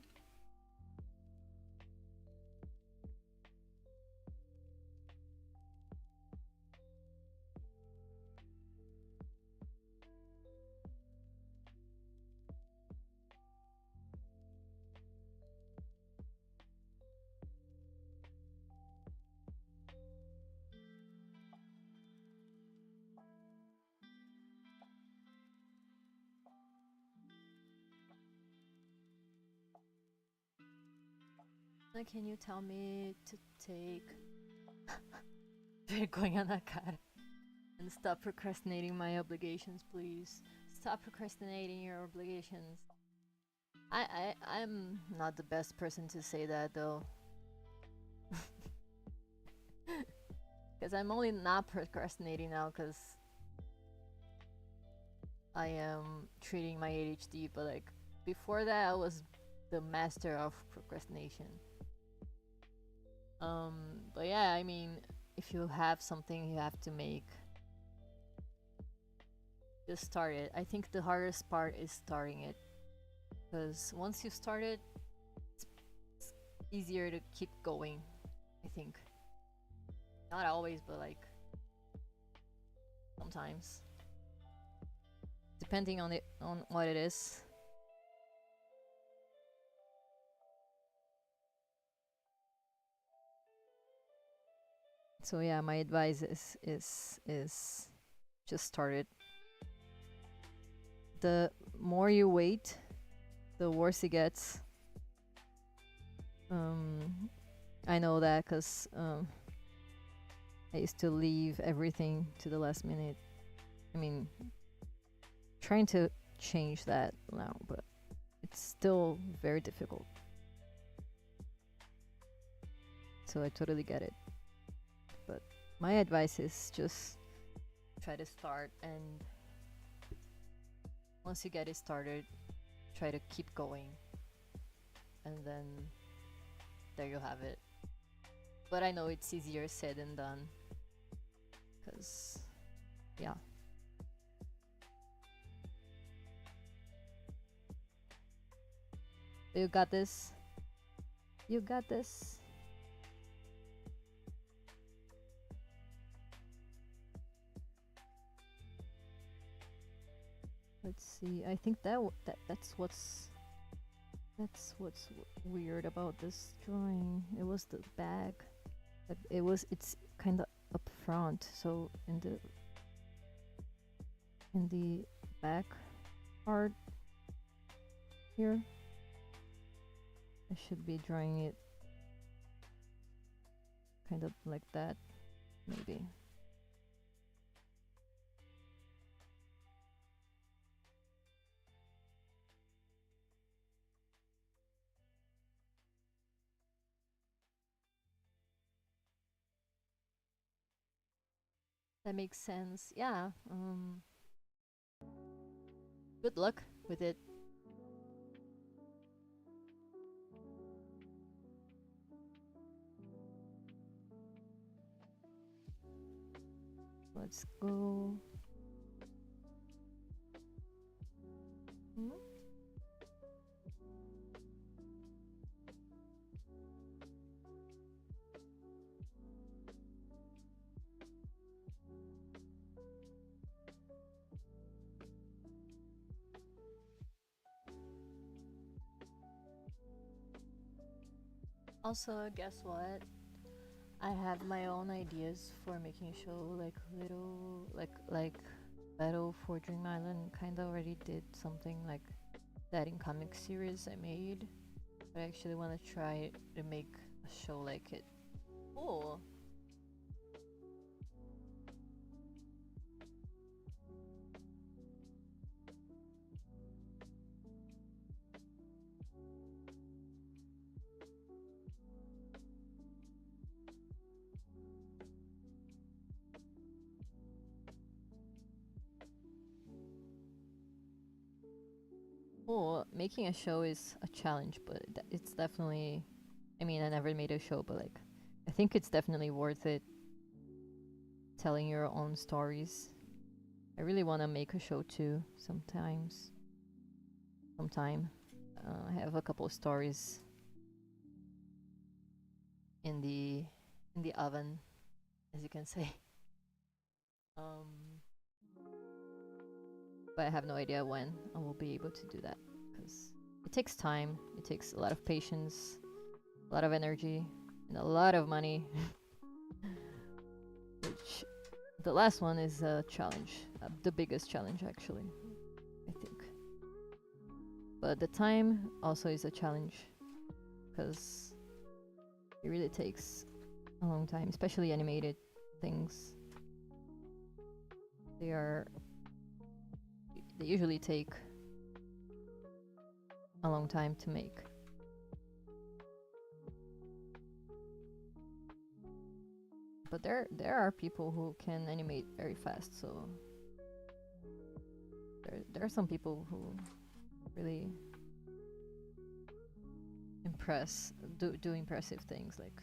Now can you tell me to take going on that cat and stop procrastinating my obligations, please? Stop procrastinating your obligations. I'm not the best person to say that though. Because I'm only not procrastinating now because I am treating my ADHD, but like before that I was the master of procrastination. But yeah, I mean, if you have something you have to make, just start it. I think the hardest part is starting it, because once you start it, it's easier to keep going, I think. Not always, but like sometimes, depending on what it is. So yeah, my advice is just start it. The more you wait, the worse it gets. I know that because I used to leave everything to the last minute. I mean, trying to change that now, but it's still very difficult. So I totally get it. But my advice is just try to start, and once you get it started, try to keep going, and then there you have it. But I know it's easier said than done, because yeah. You got this. You got this. Let's see. I think that's what's weird about this drawing. It was the bag. It's kind of up front. So in the back part here, I should be drawing it kind of like that, maybe. That makes sense. Yeah. Good luck with it. Let's go. Also, guess what? I have my own ideas for making a show, like little, like Battle for Dream Island. Kind of already did something like that in comic series I made, but I actually want to try to make a show like it. Cool. Cool. Making a show is a challenge, but it's definitely. I mean, I never made a show, but like, I think it's definitely worth it. Telling your own stories. I really want to make a show too. Sometime. I have a couple of stories in the oven, as you can say. But I have no idea when I will be able to do that, because it takes time, it takes a lot of patience, a lot of energy, and a lot of money. Which the last one is a challenge, the biggest challenge actually, I think. But the time also is a challenge, because it really takes a long time, especially animated things. They usually take a long time to make. But there are people who can animate very fast, so there are some people who really do impressive things, like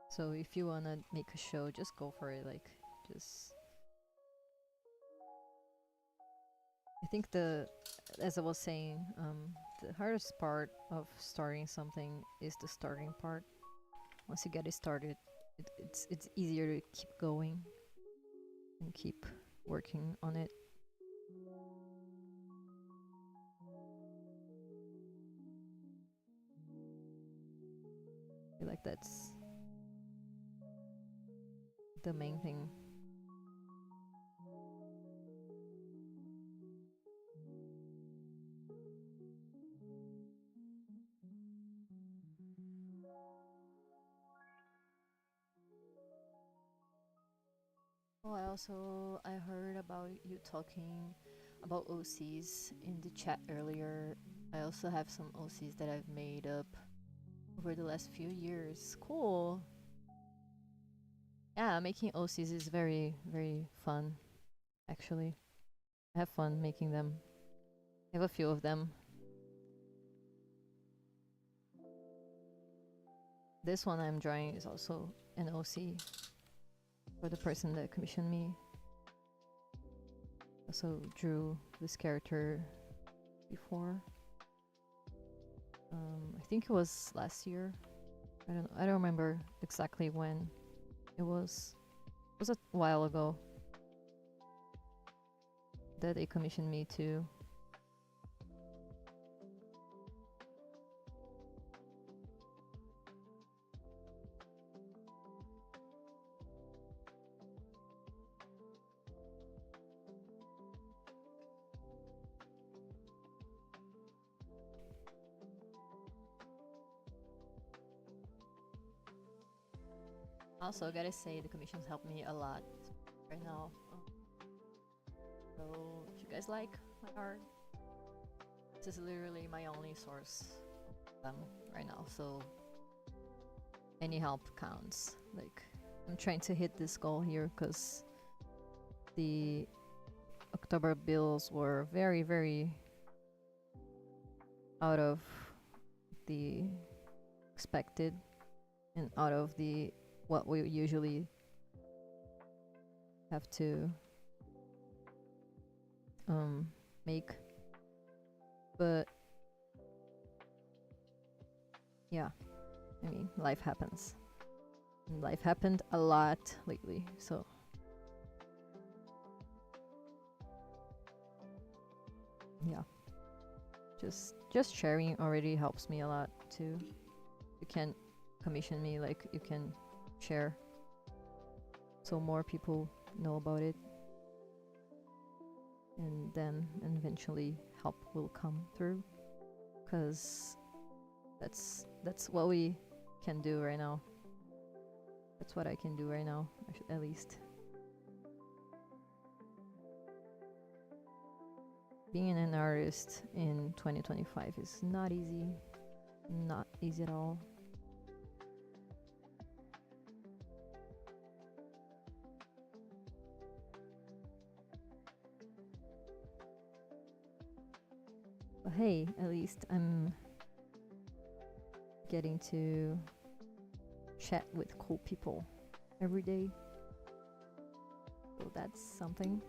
so if you wanna make a show, just go for it. Like, just I think as I was saying, the hardest part of starting something is the starting part. Once you get it started, it's easier to keep going and keep working on it. I feel like that's the main thing. Oh, I heard about you talking about OCs in the chat earlier. I also have some OCs that I've made up over the last few years. Cool. Yeah, making OCs is very, very fun, actually. I have fun making them. I have a few of them. This one I'm drawing is also an OC for the person that commissioned me. Also drew this character before. I think it was last year. I don't remember exactly when it was. It was a while ago that they commissioned me to. Also, gotta say, the commissions helped me a lot right now. So, if you guys like my art, this is literally my only source right now. So, any help counts. Like, I'm trying to hit this goal here because the October bills were very, very out of the expected and out of the what we usually have to make. But yeah, I mean, life happens. And life happened a lot lately, so yeah. Just sharing already helps me a lot too. You can commission me, like you can share so more people know about it, and then eventually help will come through, because that's what we can do right now. That's what I can do right now, at least. Being an artist in 2025 is not easy. Not easy at all. But hey, at least I'm getting to chat with cool people every day. So that's something.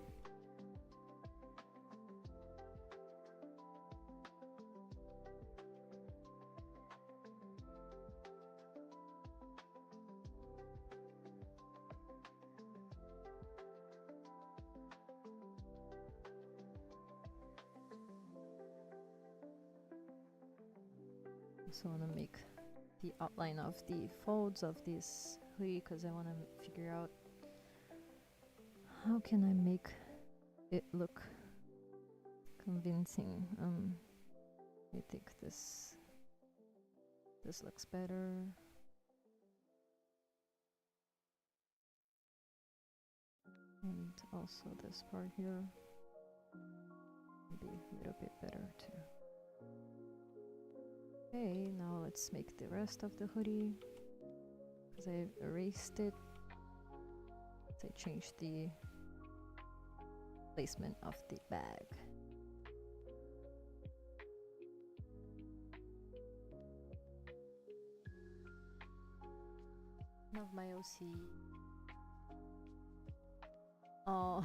So I want to make the outline of the folds of this hoodie because I want to figure out how can I make it look convincing. I think this looks better. And also this part here maybe a little bit better too. Okay, now let's make the rest of the hoodie, because I erased it. So I changed the placement of the bag. One of my OC. Oh.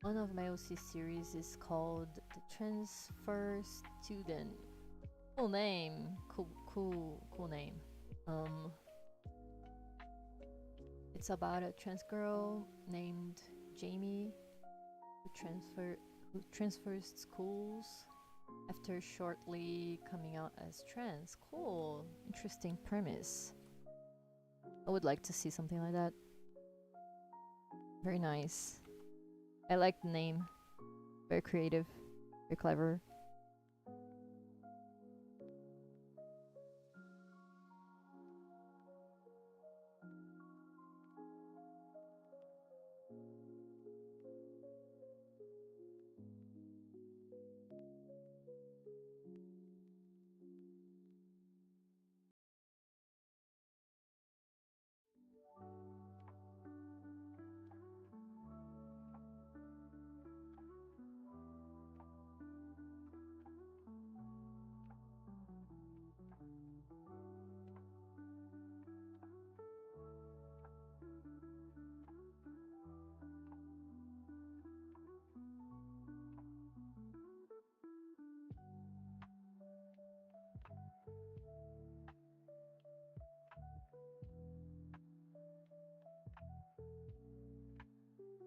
One of my OC series is called The Transfer Student. Cool name. Cool name. It's about a trans girl named Jamie who transfers schools after shortly coming out as trans. Cool. Interesting premise. I would like to see something like that. Very nice. I like the name. Very creative. Very clever.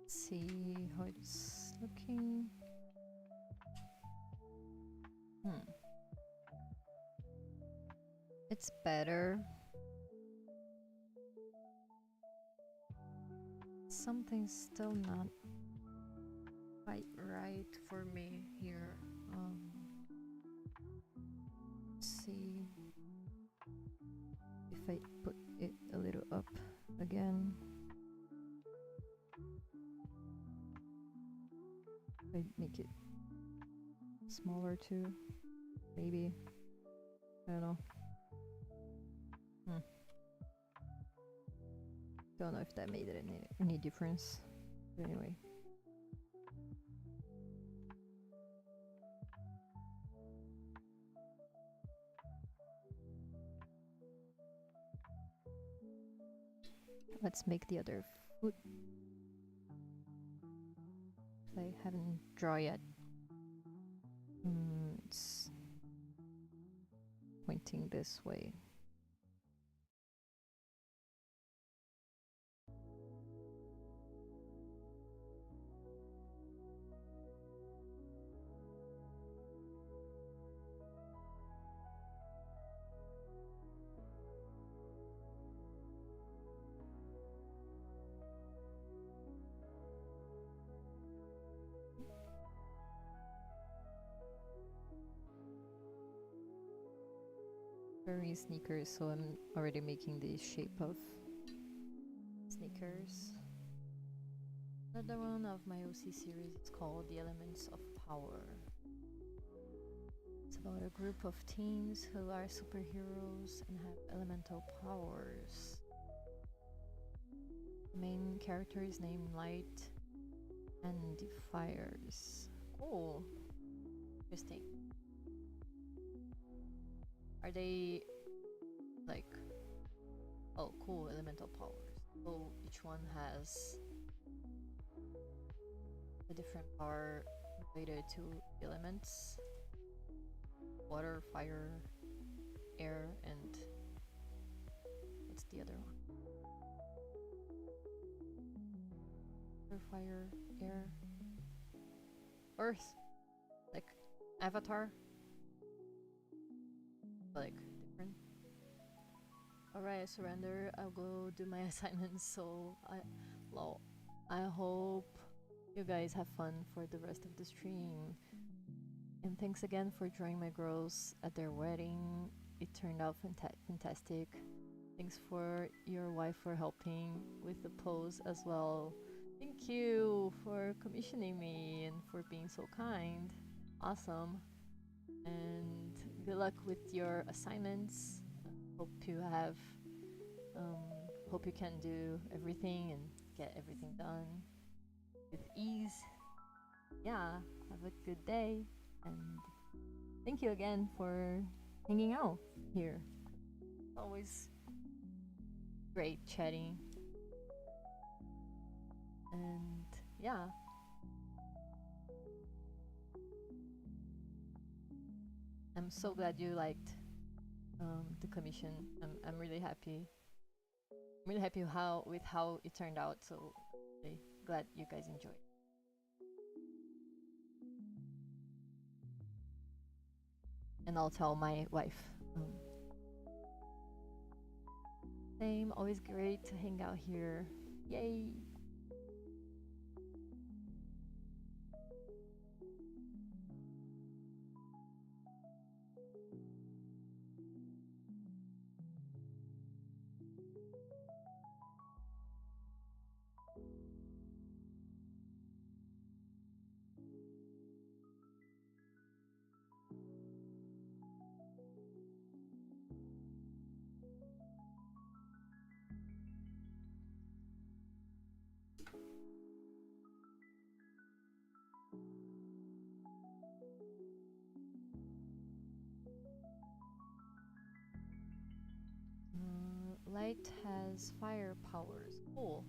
See how it's looking. It's better. Something's still not quite right for me here. Let's see if I put it a little up again. I make it smaller too, maybe. I don't know. Don't know if that made any difference. But anyway, Let's make the other foot. I haven't drawn yet. It's pointing this way. Furry sneakers, so I'm already making the shape of sneakers. Another one of my OC series is called The Elements of Power. It's about a group of teens who are superheroes and have elemental powers. The main character is named Light and Defiers. Cool. Interesting. Are they like, oh cool, elemental powers. So each one has a different power related to elements. Water, fire, air, and what's the other one? Water, fire, air, earth. Like Avatar. Like different. Alright, I surrender. I'll go do my assignments. So I hope you guys have fun for the rest of the stream. And thanks again for joining my girls at their wedding. It turned out fantastic. Thanks for your wife for helping with the pose as well. Thank you for commissioning me and for being so kind. Awesome. And good luck with your assignments. Hope you have hope you can do everything and get everything done with ease. Yeah, have a good day, and thank you again for hanging out here. Always great chatting. And yeah, I'm so glad you liked the commission. I'm really happy. I'm really happy with how it turned out. So really glad you guys enjoyed. And I'll tell my wife. Same, always great to hang out here. Yay! Light has fire powers. Cool.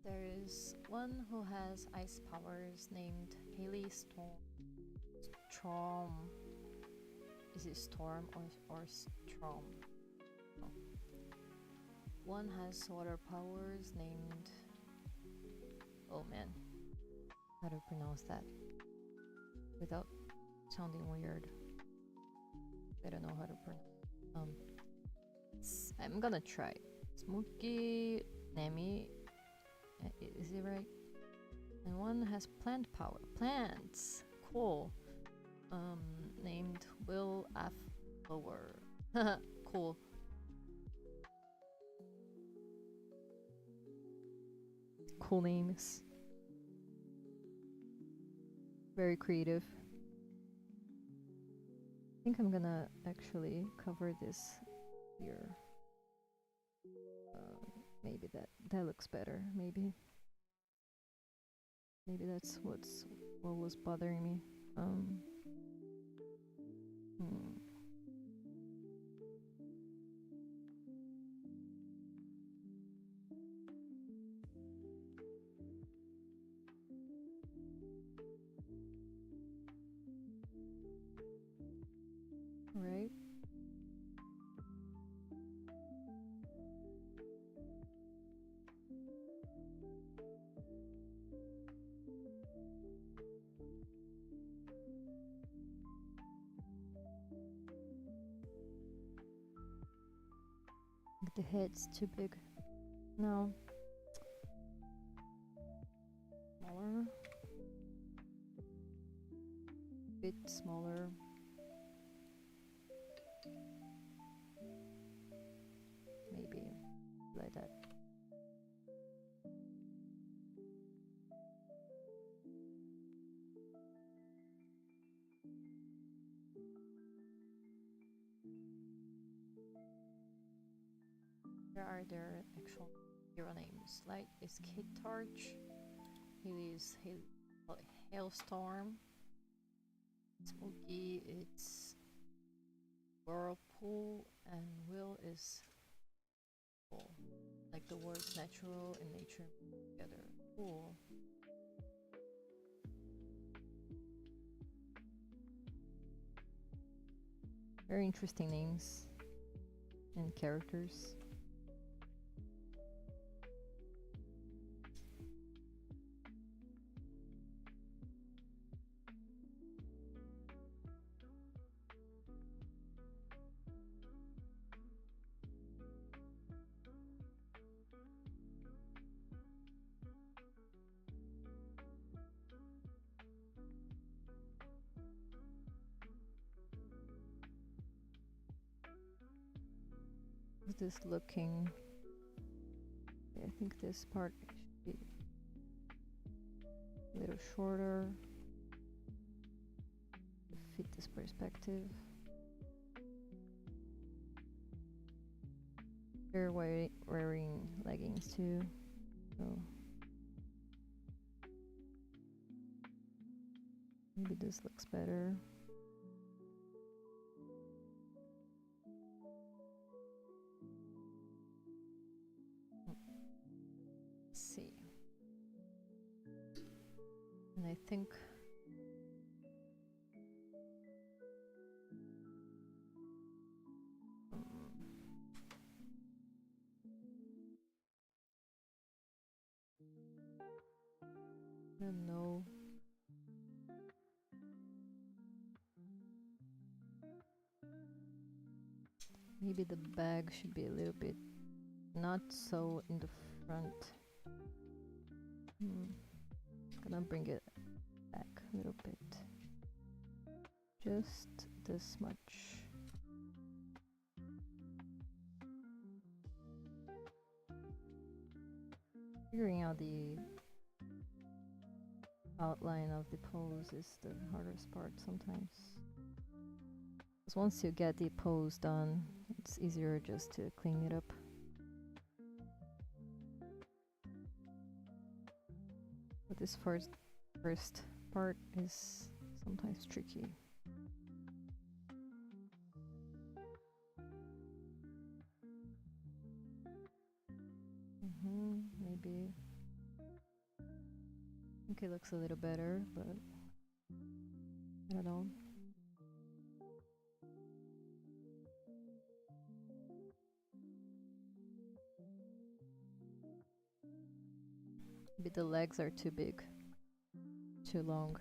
There is one who has ice powers named Haley Storm. Is it Storm or Strom? No. One has water powers named... Oh man, how to pronounce that without sounding weird? I don't know how to pronounce. I'm gonna try. Smokey Nemi. Is it right? And one has plant power. Plants! Cool. Named Will F. Lower. Cool. cool names. Very creative. I think I'm gonna actually cover this here. Maybe that looks better. Maybe that's what was bothering me. Right. The head's too big. No. Smaller. Bit smaller. Maybe like that. There are their actual hero names. Light is Kid Torch. Haley is Hailstorm. Smokey, it's Whirlpool, and Will is pool. Like the words natural and nature together. Cool. Very interesting names and characters. This looking, I think this part should be a little shorter to fit this perspective. They're wearing leggings too, so maybe this looks better. See, and I think I don't know. Maybe the bag should be a little bit not so in the front. Gonna bring it back a little bit. Just this much. Figuring out the outline of the pose is the hardest part sometimes. Because once you get the pose done, it's easier just to clean it up. But this first part is sometimes tricky. Maybe. I think it looks a little better, but I don't know. Maybe the legs are too big, too long.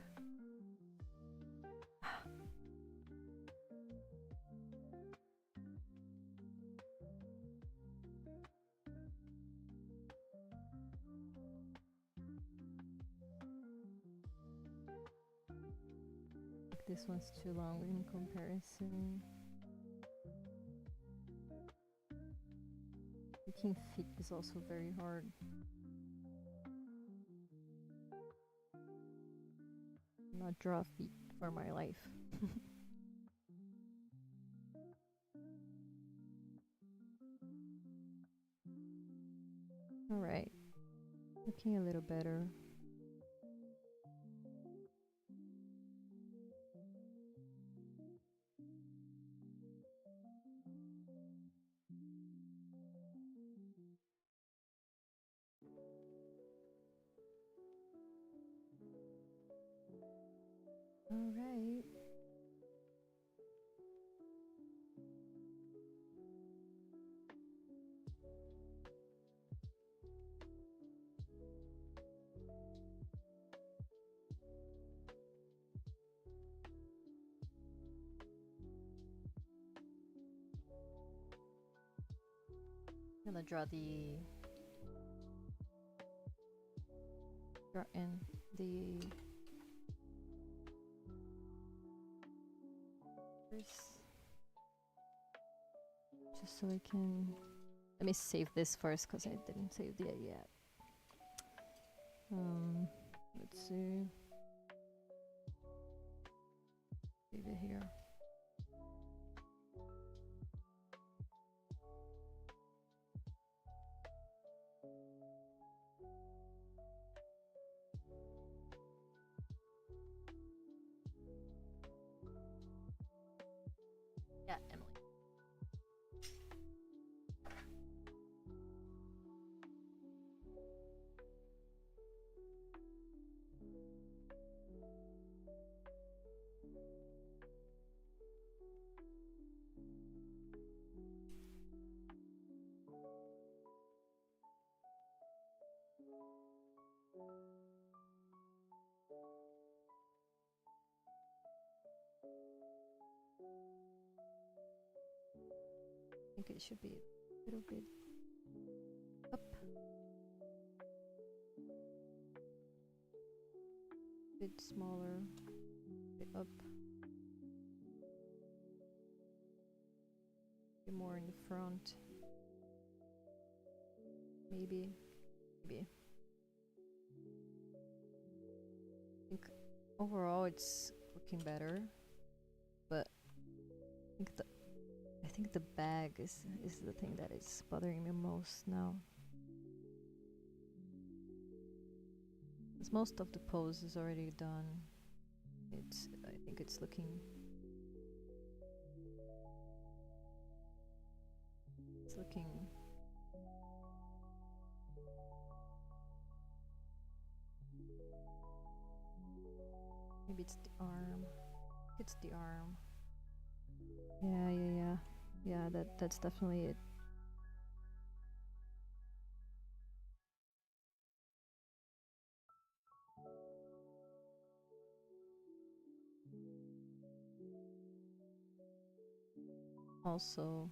This one's too long in comparison. Making feet is also very hard. Not draw feet for my life. All right, looking a little better. All right. I'm gonna draw in the just so I can let me save this first because I didn't save it yet. Let's see. Save it here. Yeah, Emily. I think it should be a little bit up. A bit smaller, a bit up. A bit more in the front. Maybe. I think overall it's looking better, but I think the bag is the thing that is bothering me most now. Because most of the pose is already done. I think it's looking maybe it's the arm. It's the arm. Yeah, that's definitely it. Also,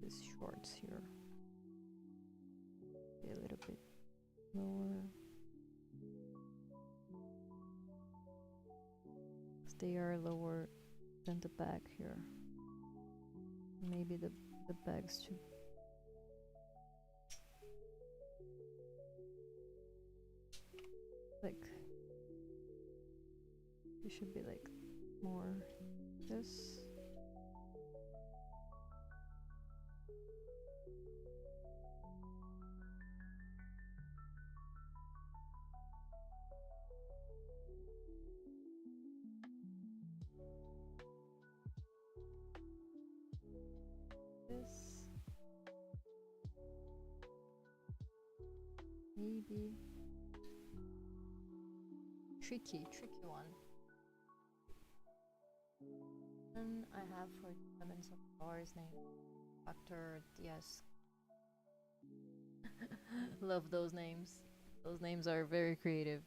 these shorts here. Be a little bit lower. They are lower than the back here. Maybe the bags should like it should be like more this. Maybe tricky one. And I have for elements of flowers name Factor DS. Love those names. Those names are very creative.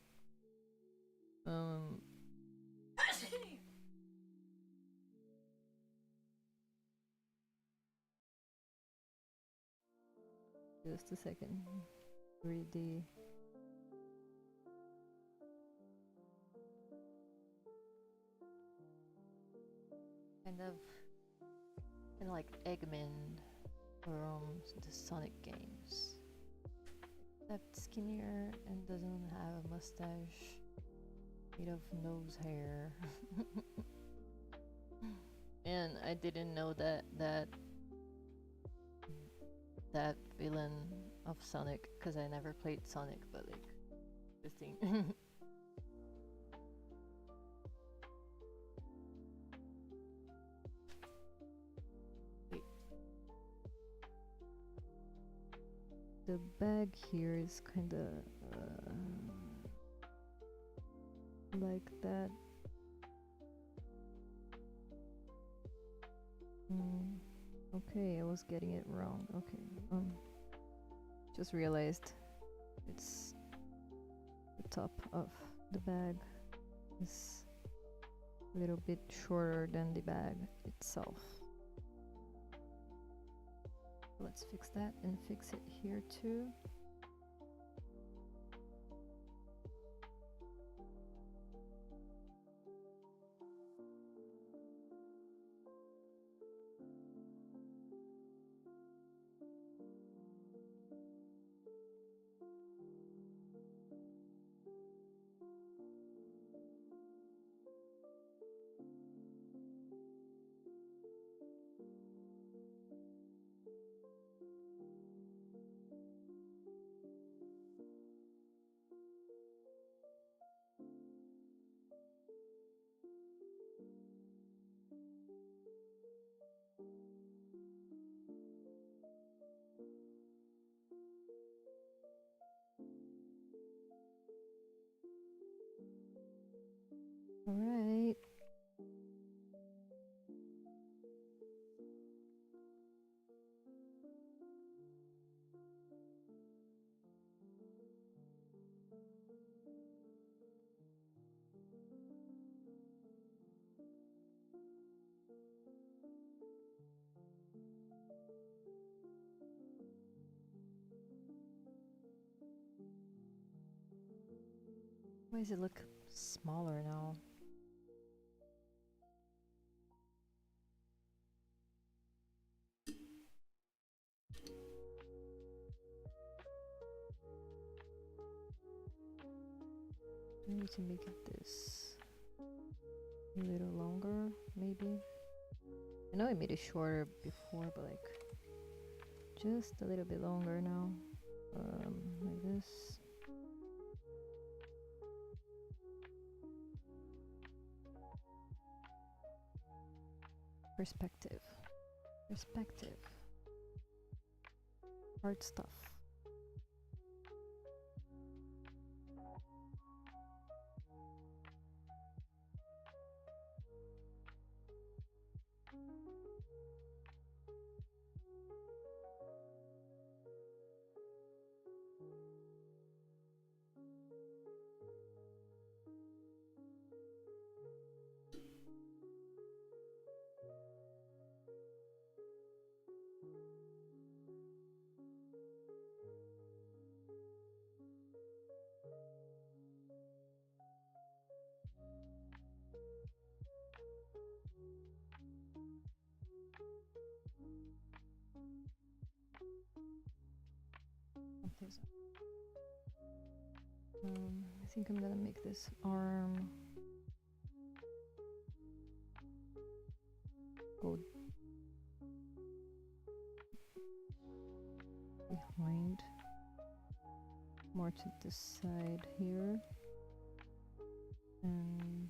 Just a second. Read the kind of like Eggman from the Sonic games, except skinnier and doesn't have a mustache. made of nose hair. And I didn't know that villain of Sonic, because I never played Sonic, but like the thing. Wait. The bag here is kind of like that. Okay, I was getting it wrong. Okay, just realized it's the top of the bag is a little bit shorter than the bag itself. Let's fix that and fix it here too. All right. Why does it look smaller now? I need to make it this a little longer, maybe. I know I made it shorter before, but like just a little bit longer now. Like this. Perspective. Perspective. Hard stuff. I think I'm gonna make this arm go behind, more to this side here, and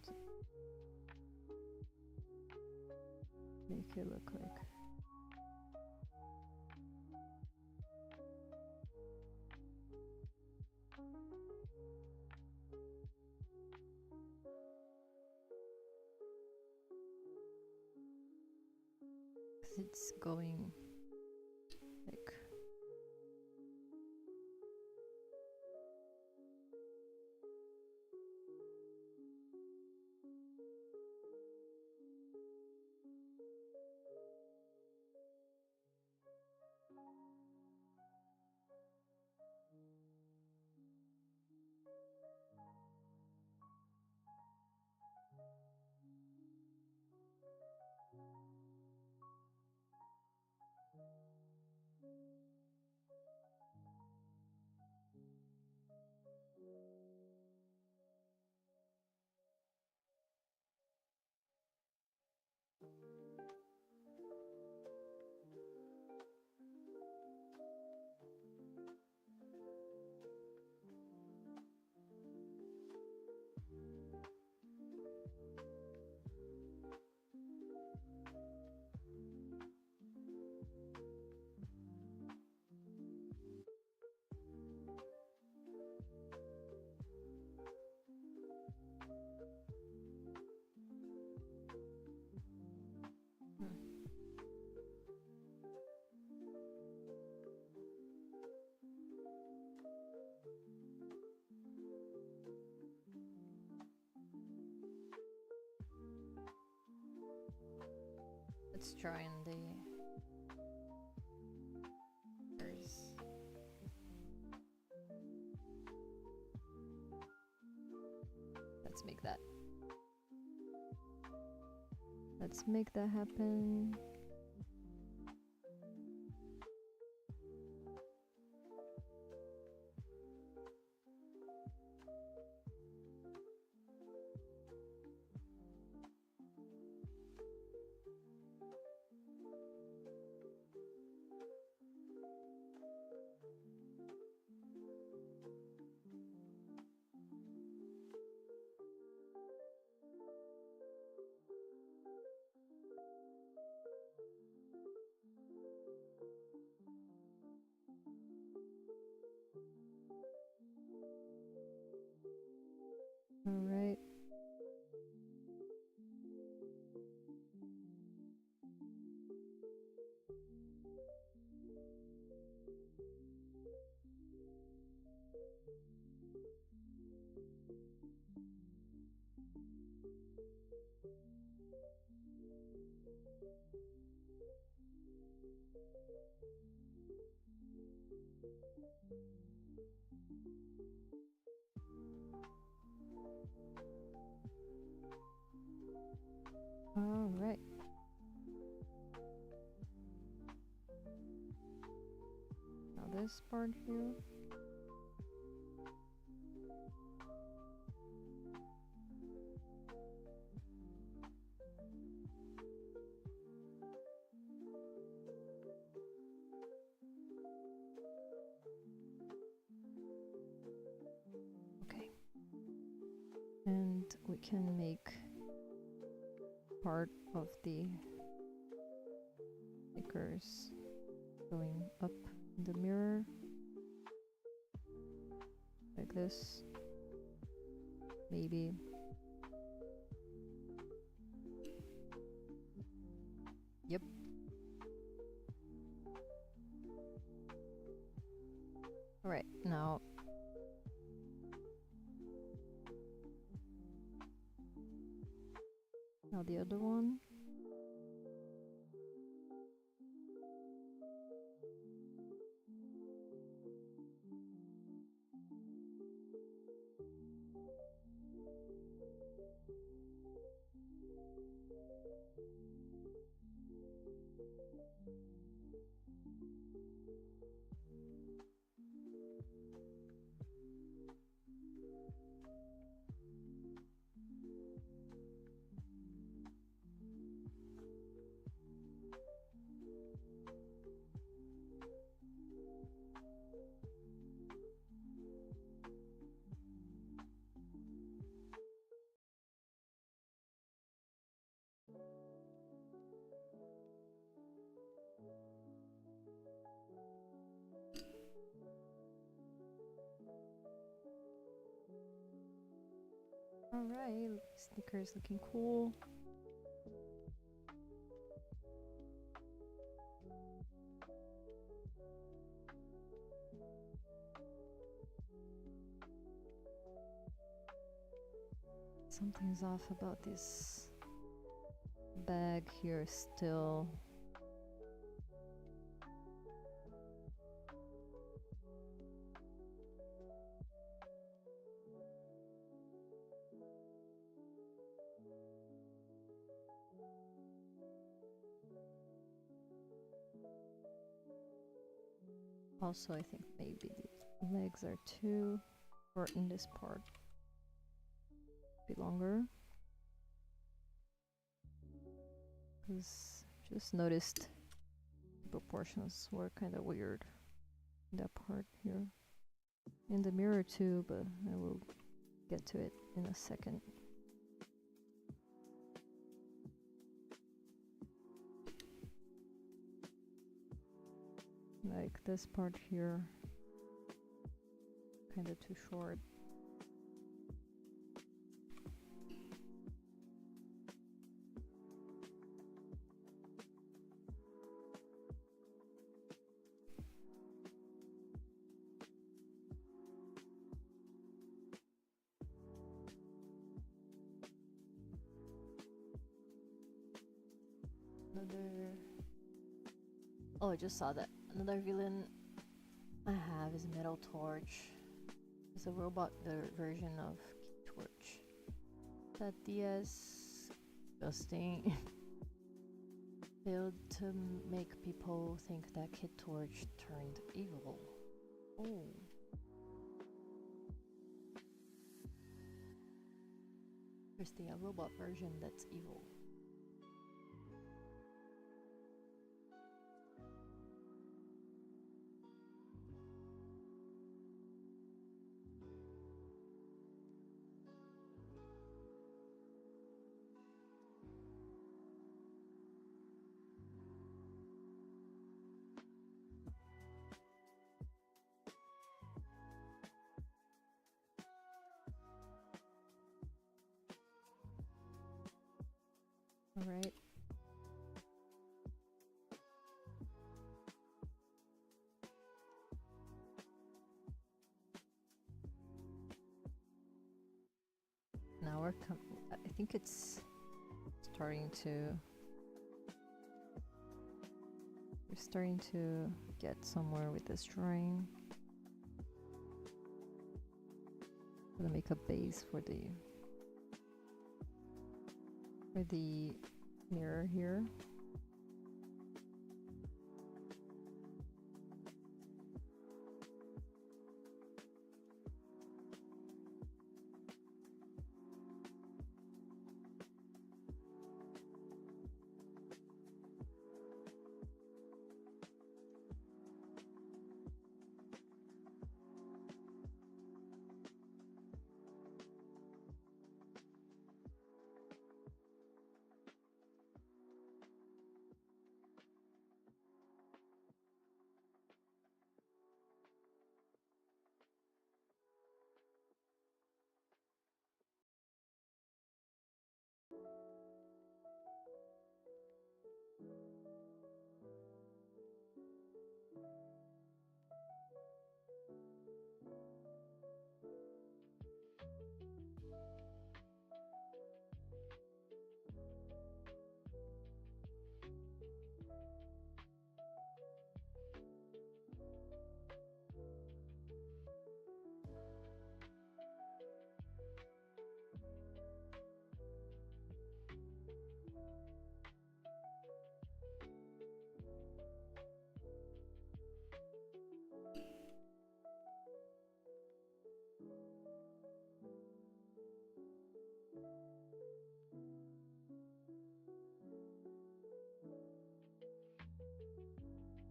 make it look like it's going like Let's join the... Let's make that. Let's make that happen. All right. All right. Now this part here. Okay. And we can make part of the stickers going up in the mirror like this, maybe. Yep. All right, now the other one. All right, stickers looking cool. Something's off about this bag here still. Also, I think maybe the legs are too short in this part. A bit longer. Because just noticed the proportions were kind of weird in that part here. In the mirror too, but I will get to it in a second. Like this part here, kind of too short. Another... Oh, I just saw that. Another villain I have is Metal Torch. It's a robot version of Key Torch. That DS disgusting. Failed to make people think that Kid Torch turned evil. Oh. Interesting, a robot version that's evil. All right. Now we're I think it's starting to... We're starting to get somewhere with this drawing. I'm gonna make a base for the mirror here.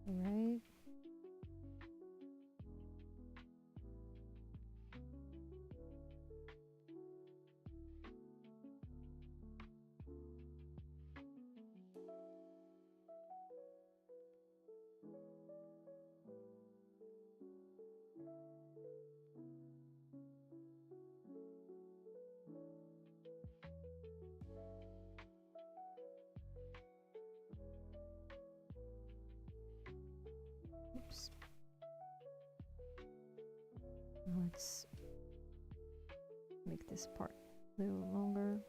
Right. Oops. Let's make this part a little longer.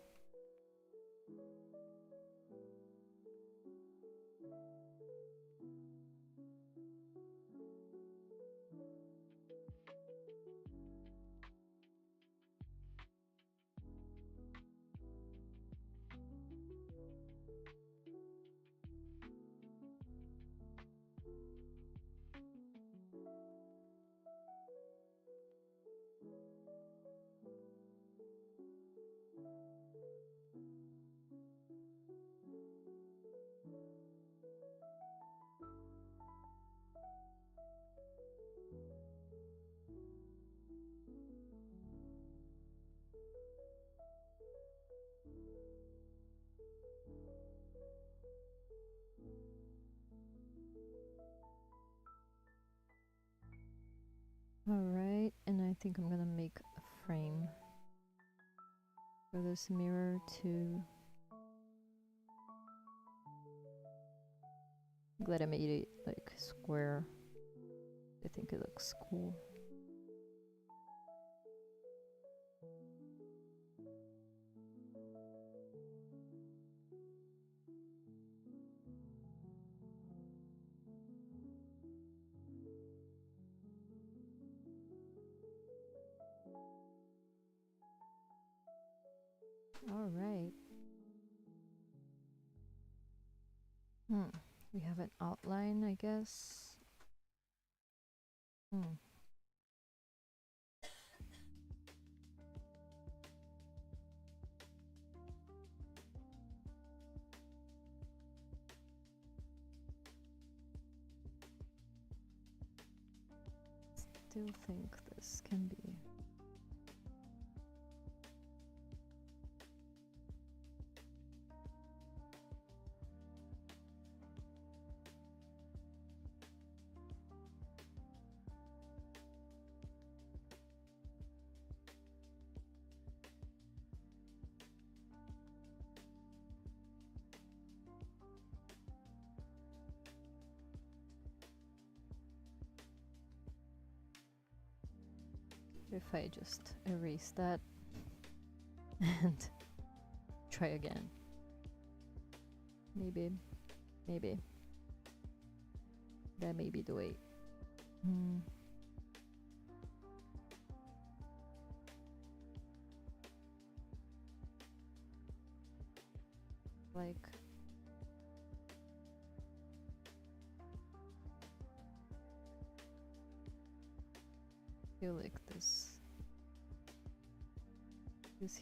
Alright, and I think I'm gonna make a frame for this mirror to... I'm glad I made it like square. I think it looks cool. All right. We have an outline, I guess. Still think this can be. If I just erase that and try again. Maybe that may be the way. Like feel like this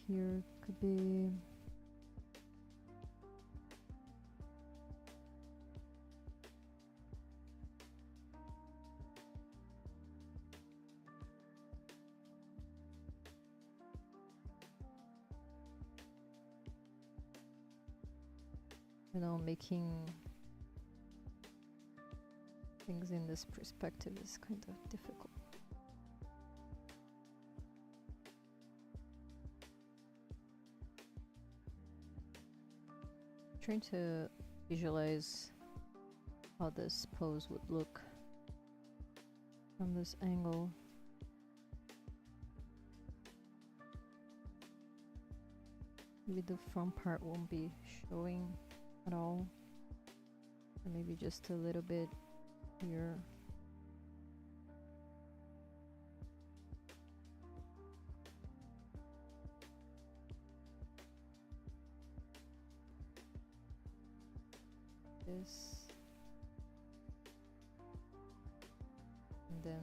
here could be making things in this perspective is kind of difficult. Trying to visualize how this pose would look from this angle. Maybe the front part won't be showing at all, or maybe just a little bit here. This, and then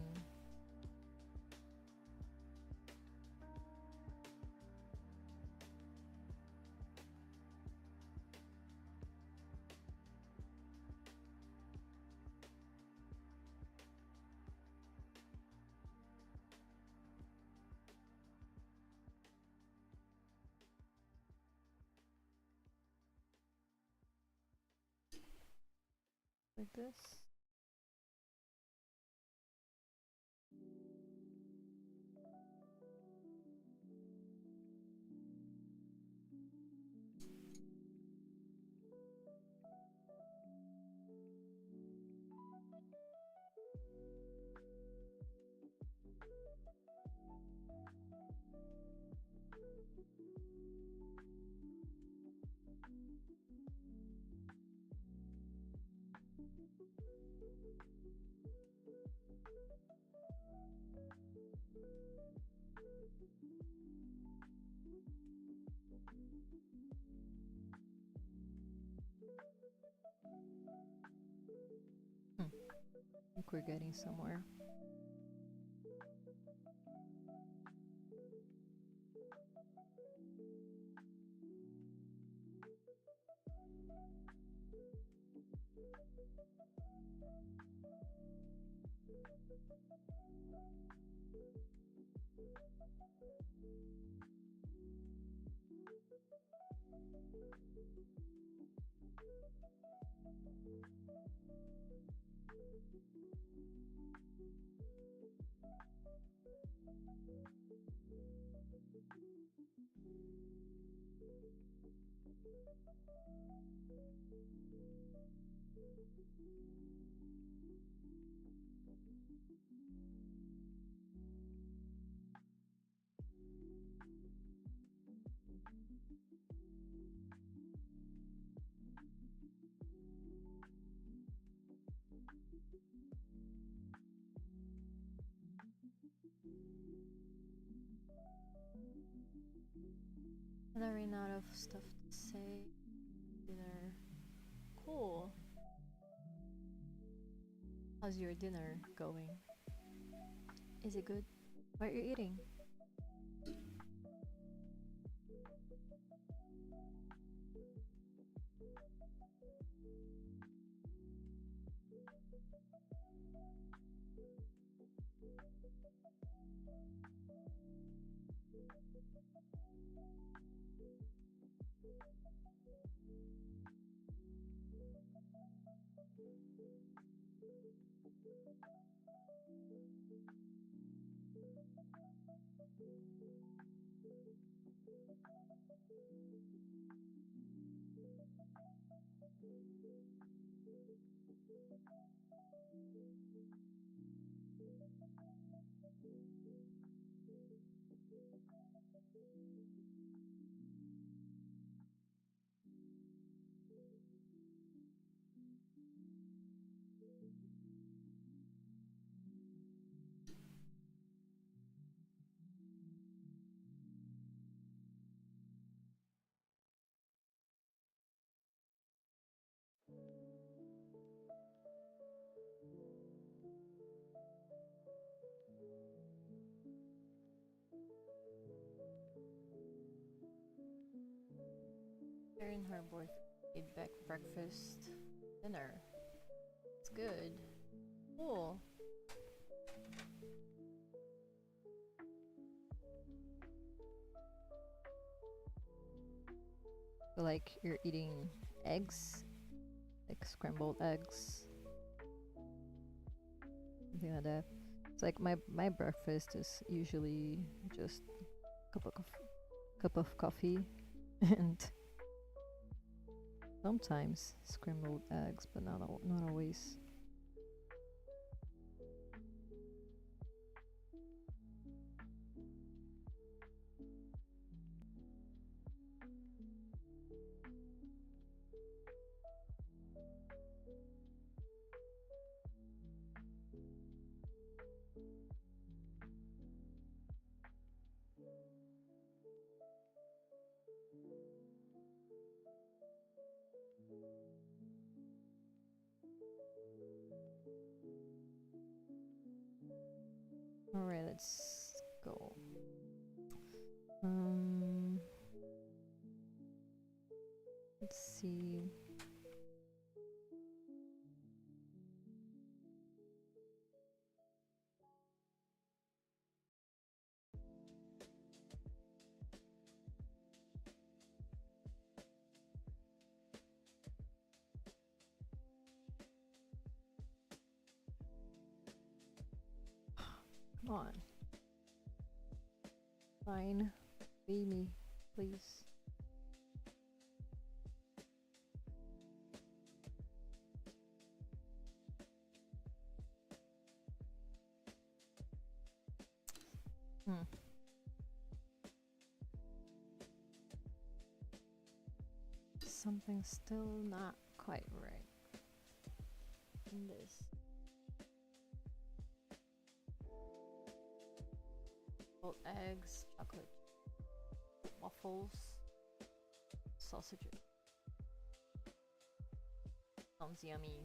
like this. I think we're getting somewhere. And I ran out of stuff to say. Dinner. Cool. How's your dinner going? Is it good? What are you eating? Her and her both ate back breakfast, dinner. It's good. Cool. So like you're eating eggs, like scrambled eggs, something like that. It's like my breakfast is usually just cup of coffee and sometimes scrambled eggs, but not always. All right, let's go. Let's see. Come on. Fine. Be me, please. Something's still not quite right in this. Boiled eggs, chocolate waffles, sausages. Sounds yummy.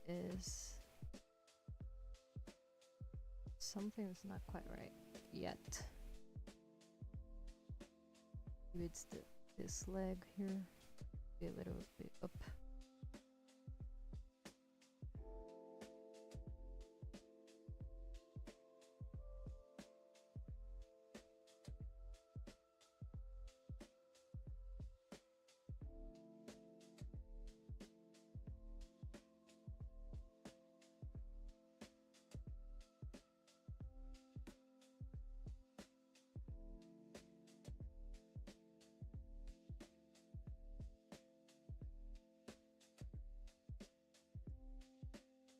is something's not quite right yet. Maybe it's this leg here. Be a little bit up.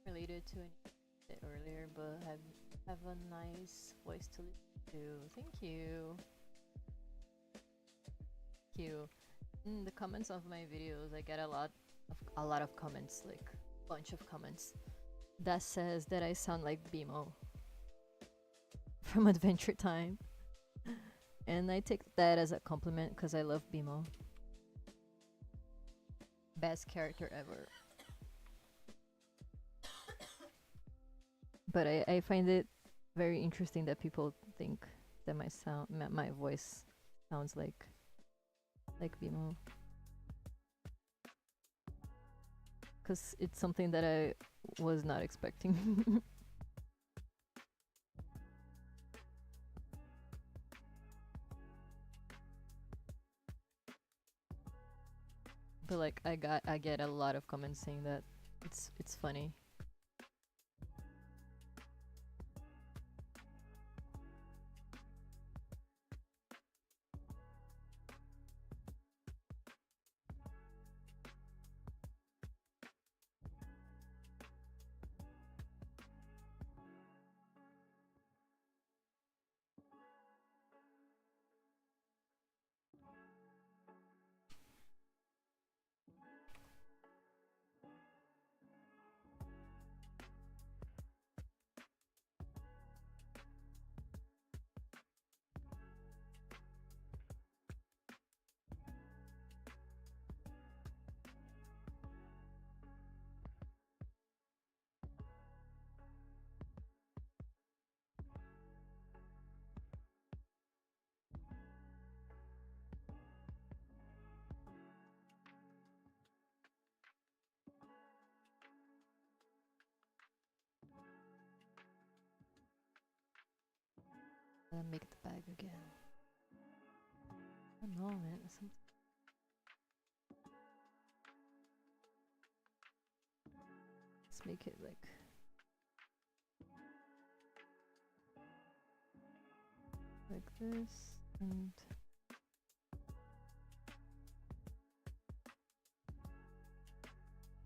Related to it earlier, but have a nice voice to listen to. Thank you. Thank you. In the comments of my videos, I get a lot of comments, like a bunch of comments that says that I sound like BMO from Adventure Time, and I take that as a compliment because I love BMO. Best character ever. But I find it very interesting that people think that my voice sounds like BMO, because it's something that I was not expecting. But like I get a lot of comments saying that it's funny. And make the bag again. I don't know, man. Let's make it like this, and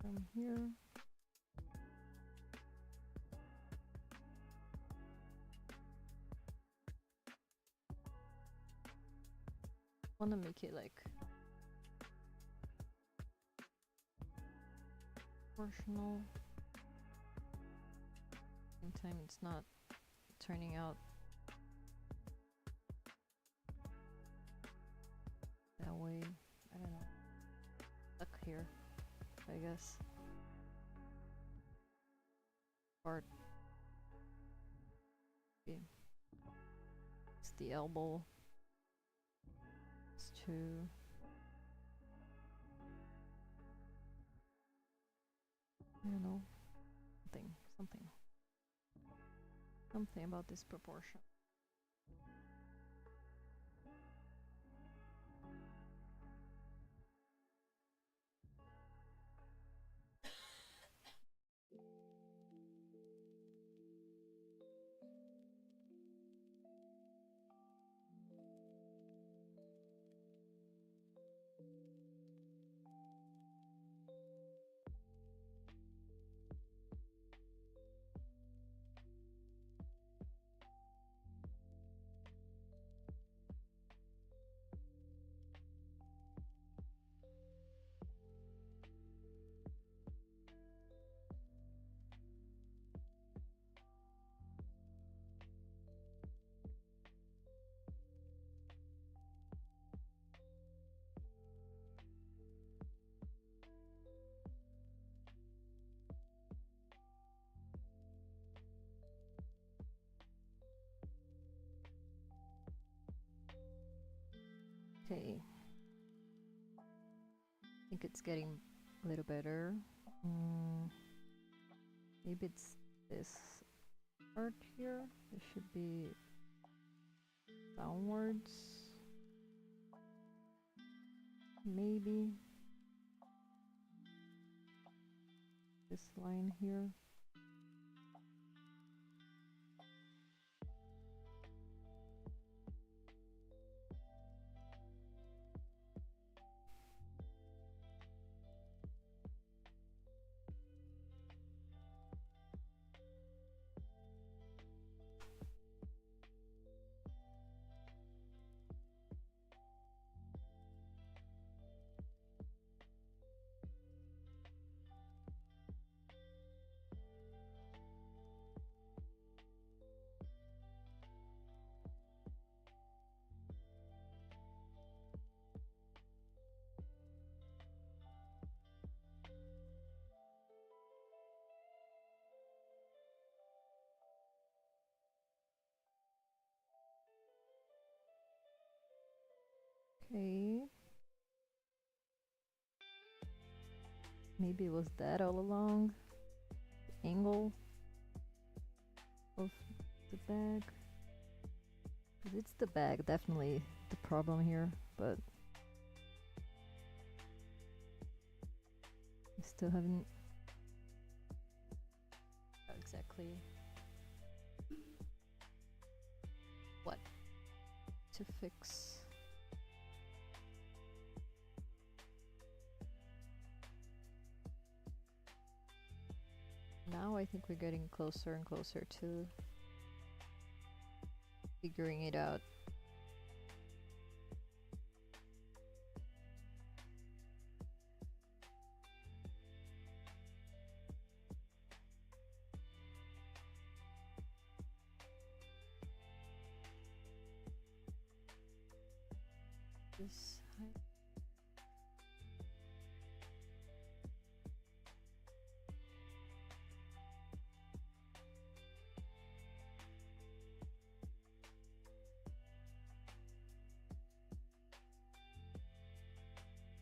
from here. I want to make it like proportional. Same time, it's not turning out that way. I don't know. Stuck here, I guess. Part. Okay. It's the elbow. It's two. I don't know. Something about this proportion. Okay. I think it's getting a little better. Maybe it's this part here. It should be downwards. Maybe this line here. Okay. Maybe it was that all along. The angle of the bag. 'Cause it's the bag, definitely the problem here, but I still haven't exactly what to fix. Now I think we're getting closer and closer to figuring it out. This height.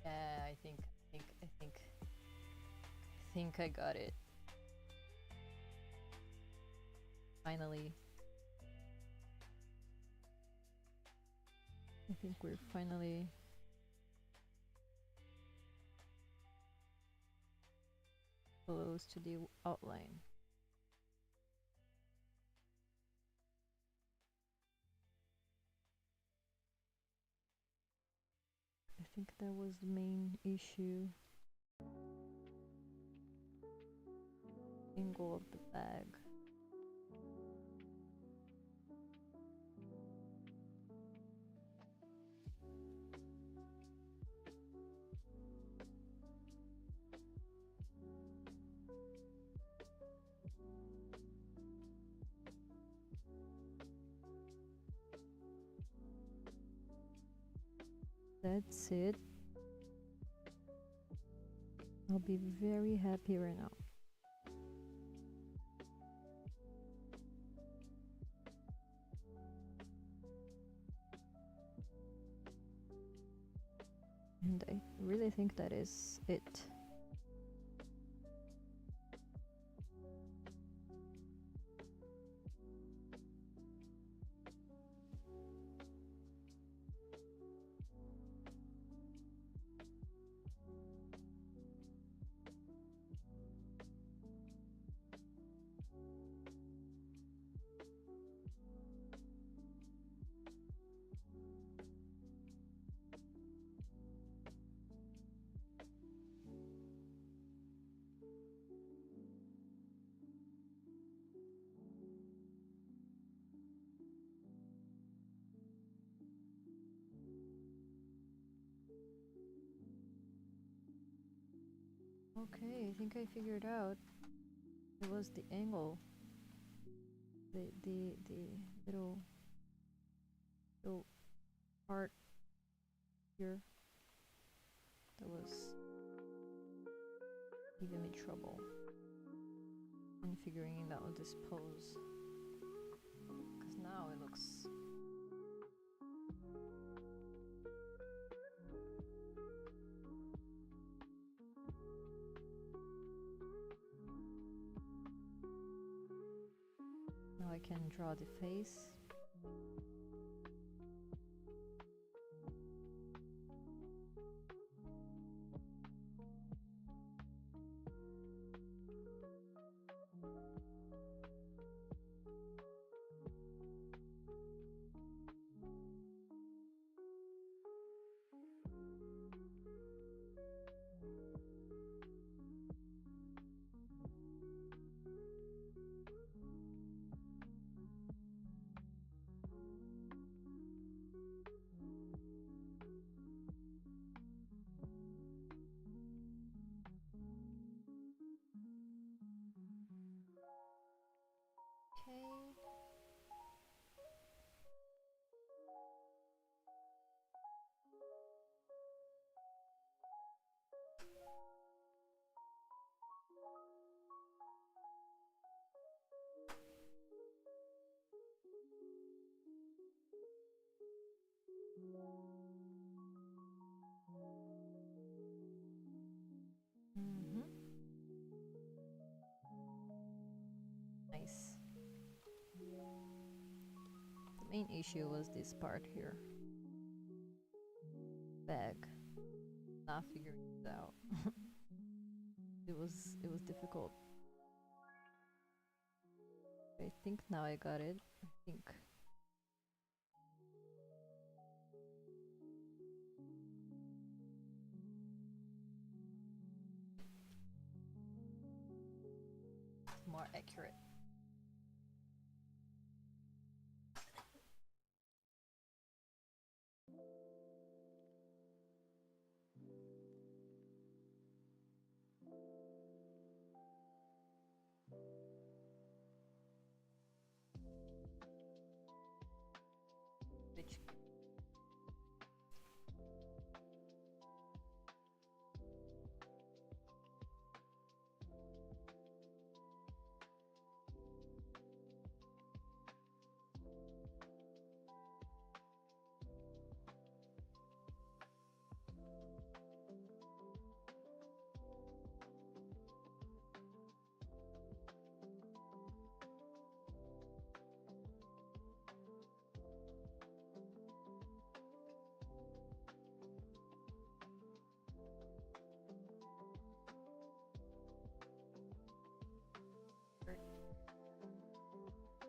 Yeah, I think I got it. Finally. I think we're finally close to the outline. I think that was the main issue. Angle of the bag. That's it. I'll be very happy right now. And I really think that is it. Okay, I think I figured out it was the angle, the little part here that was giving me trouble in figuring out this pose, because now it looks I can draw the face. Nice. The main issue was this part here. Bag. Not figuring it out. it was difficult. I think now I got it. I think. More accurate. Which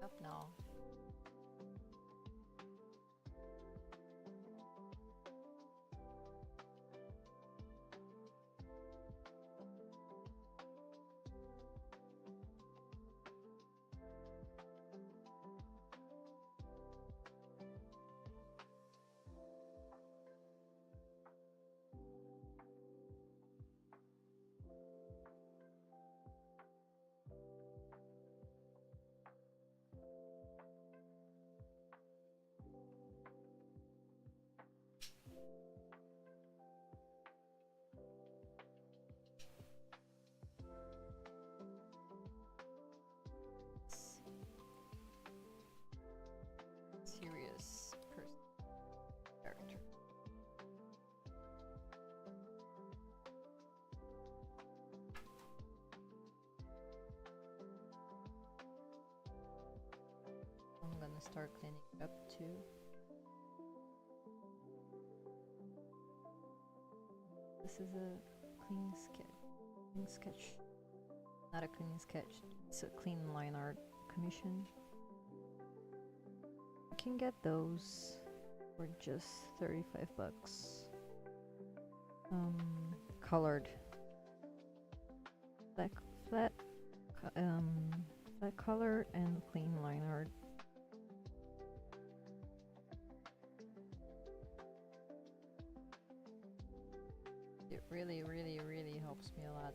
up now. Serious person character. I'm gonna start cleaning up too. This is a clean sketch. Not a clean sketch, it's a clean line art commission. You can get those for just 35 bucks. Colored. Flat color and clean line art. It really helps me a lot.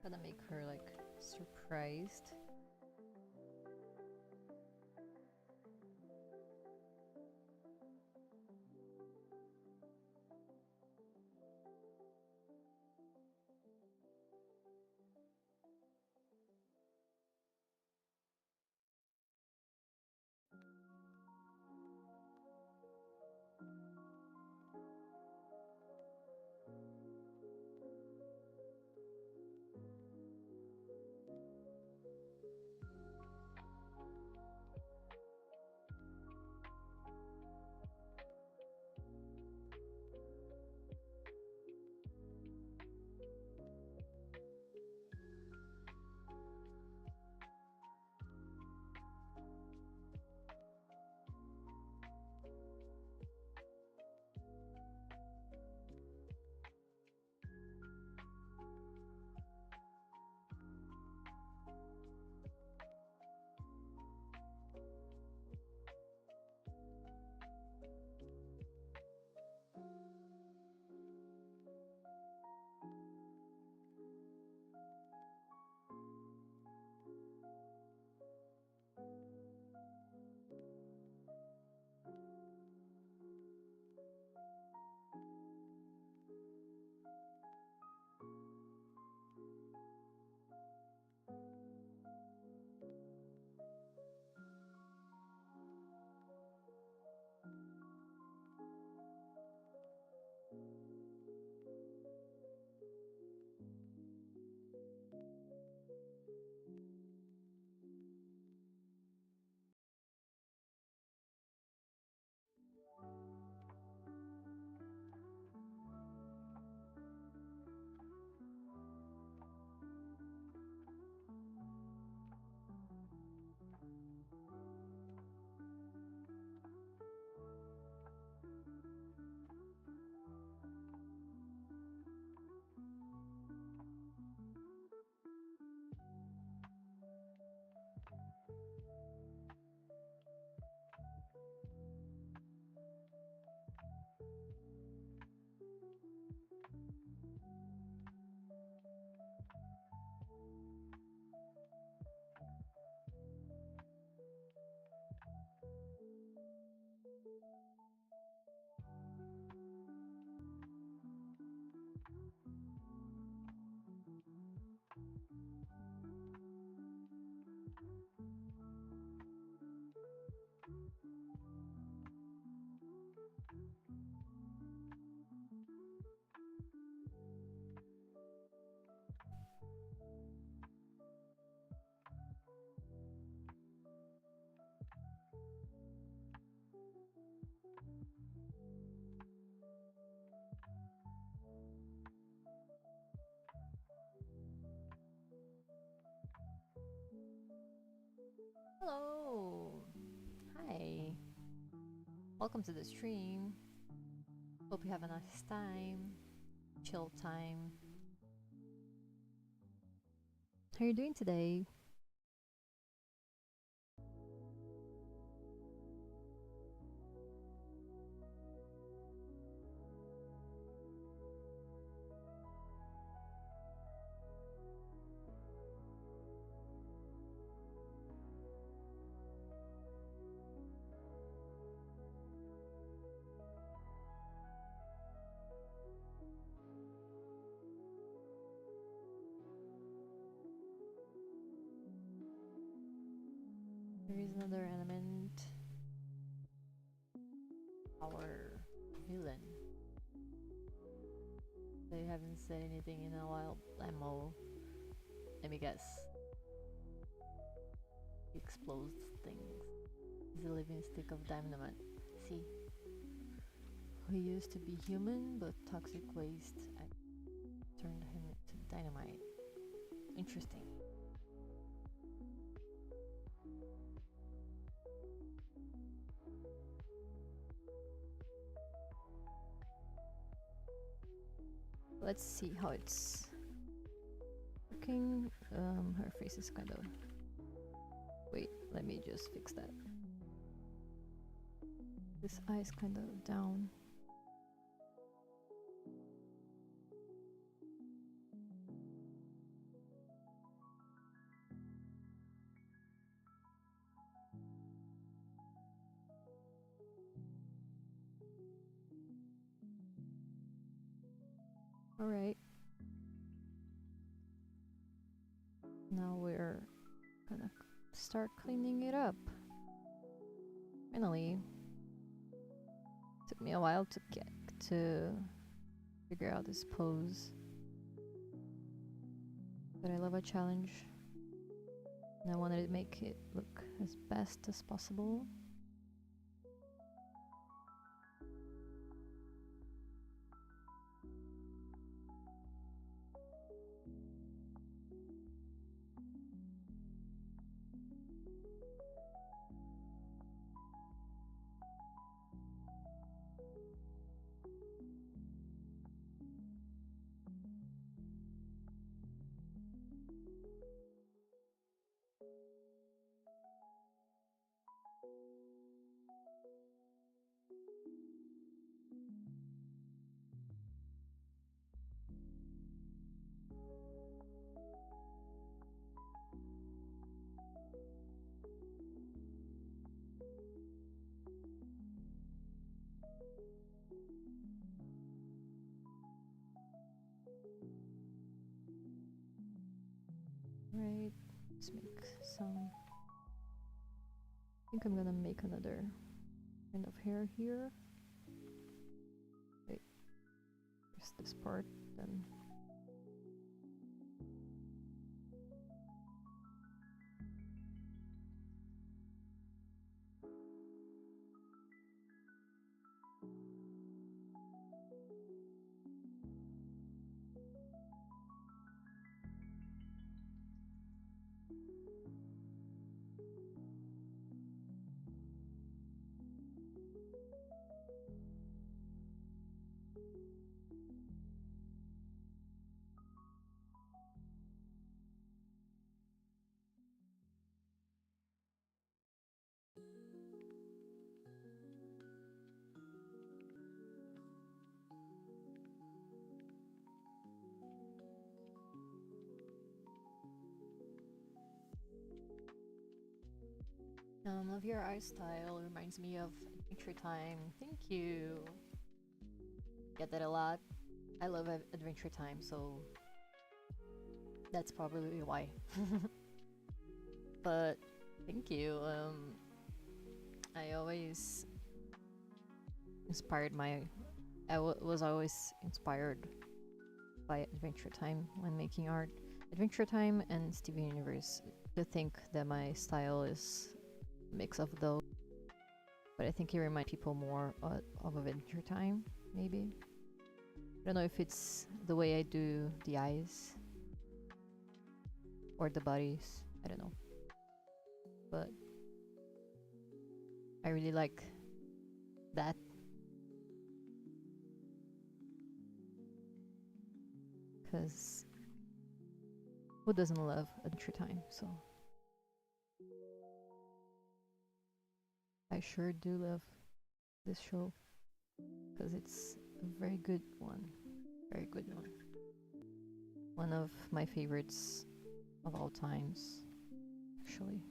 Gonna make her like surprised. Hello! Hi! Welcome to the stream. Hope you have a nice time. Chill time. How are you doing today? There is another element. Our villain. They haven't said anything in a while. Ammo. Let me guess. He explodes things. He's a living stick of dynamite. See? He used to be human, but toxic waste turned him into dynamite. Interesting. Let's see how it's working. Her face is kind of... Wait, let me just fix that. This eye is kind of down. Alright. Now we're gonna start cleaning it up. Finally. Took me a while to figure out this pose. But I love a challenge. And I wanted to make it look as best as possible. Right, let's make some... I think I'm gonna make another kind of hair here. Wait, there's this part, then... Love your art style, reminds me of Adventure Time. Thank you. Get that a lot. I love Adventure Time, so That's probably why. But thank you. I always inspired my. Was always inspired by Adventure Time when making art. Adventure Time and Steven Universe. To think that my style is a mix of those, but I think it reminds people more of Adventure Time, maybe. I don't know if it's the way I do the eyes or the bodies. I don't know, but I really like that. Because who doesn't love Adventure Time? So I sure do love this show because it's a very good one. Very good one. One of my favorites of all times, actually.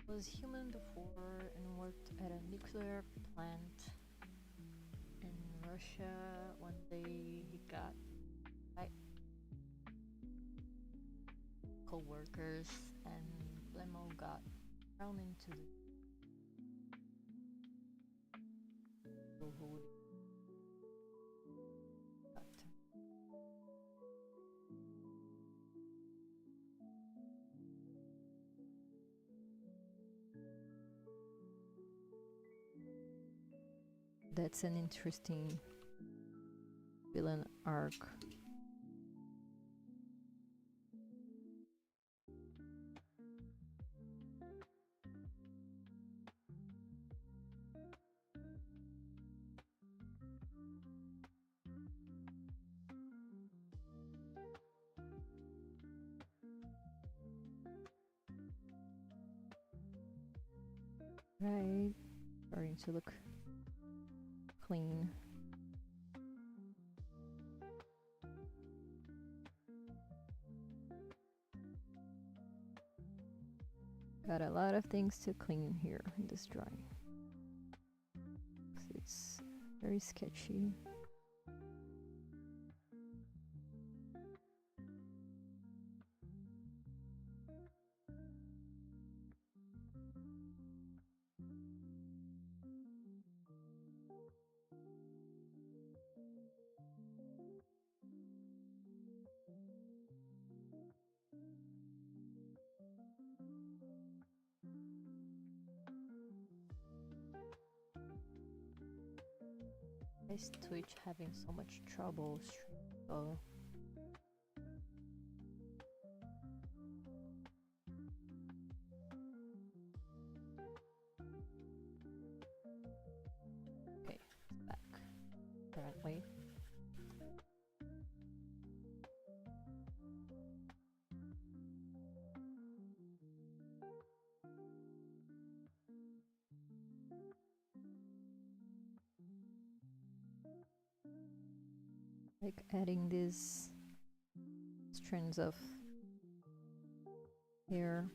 Was human before and worked at a nuclear plant in Russia. One day he got like co-workers and Blemo got thrown into the people who got That's an interesting villain arc. Right, starting to look clean. Got a lot of things to clean here in this drawing. It's very sketchy. Why is Twitch having so much trouble streaming? Oh. Okay, it's back currently. Like adding these strands of hair.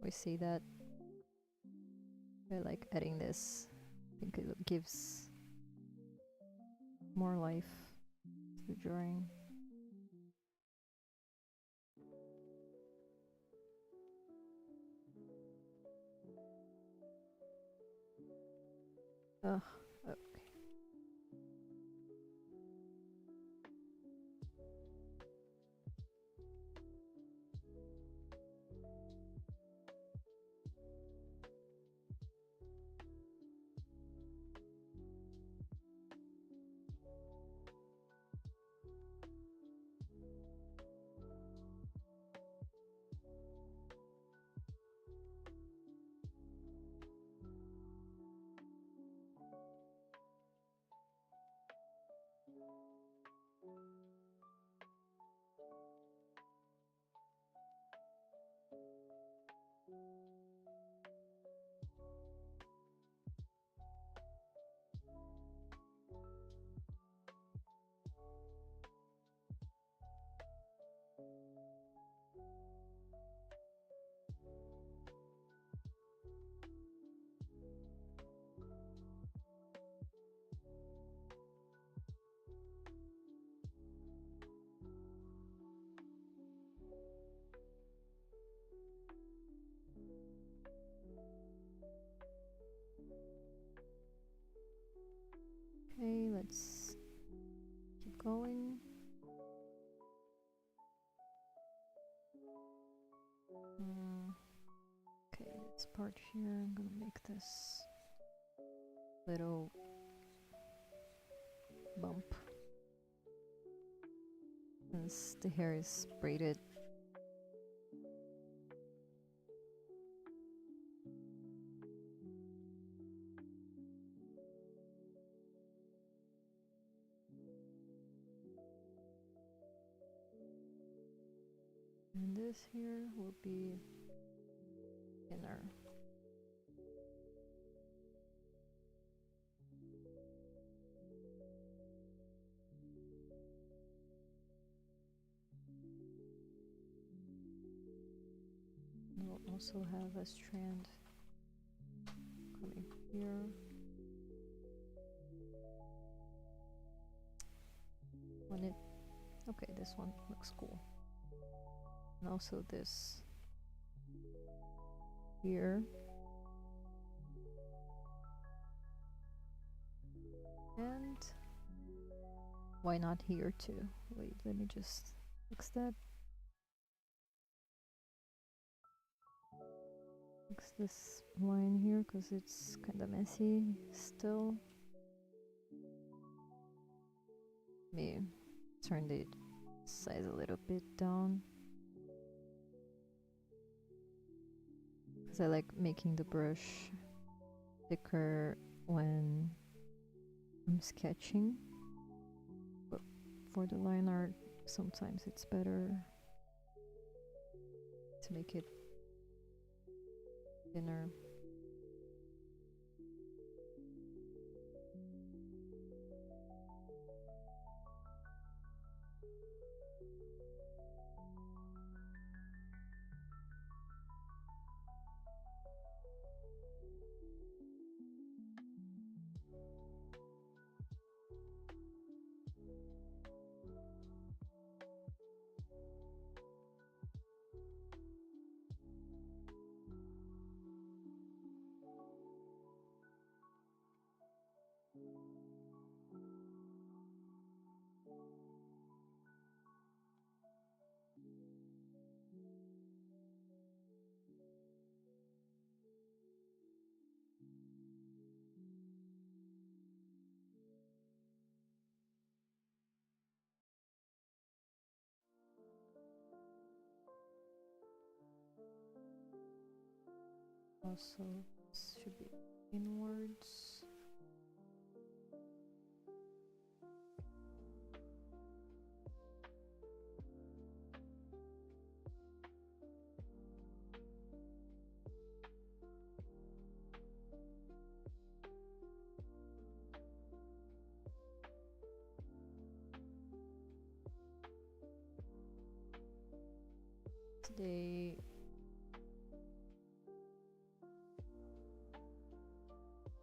We see that. I like adding this. I think it gives more life to the drawing. Ugh. Okay. Okay, let's keep going. Okay, this part here, I'm gonna make this little bump. Since the hair is braided. And this here will be inner. We'll also have a strand coming here. Okay, this one looks cool. And also this here. And why not here too? Wait, let me just fix that. Fix this line here because it's kind of messy still. Let me turn the size a little bit down. Because I like making the brush thicker when I'm sketching. But for the line art, sometimes it's better to make it thinner. Also, this should be inwards. Today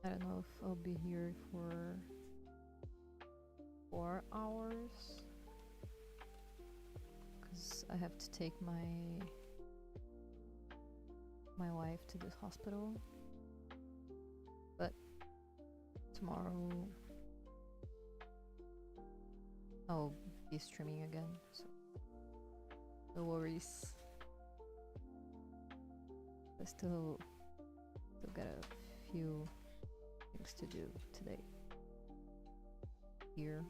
I don't know if I'll be here for 4 hours because I have to take my wife to the hospital, but tomorrow I'll be streaming again, so no worries. I still got a few things to do today here.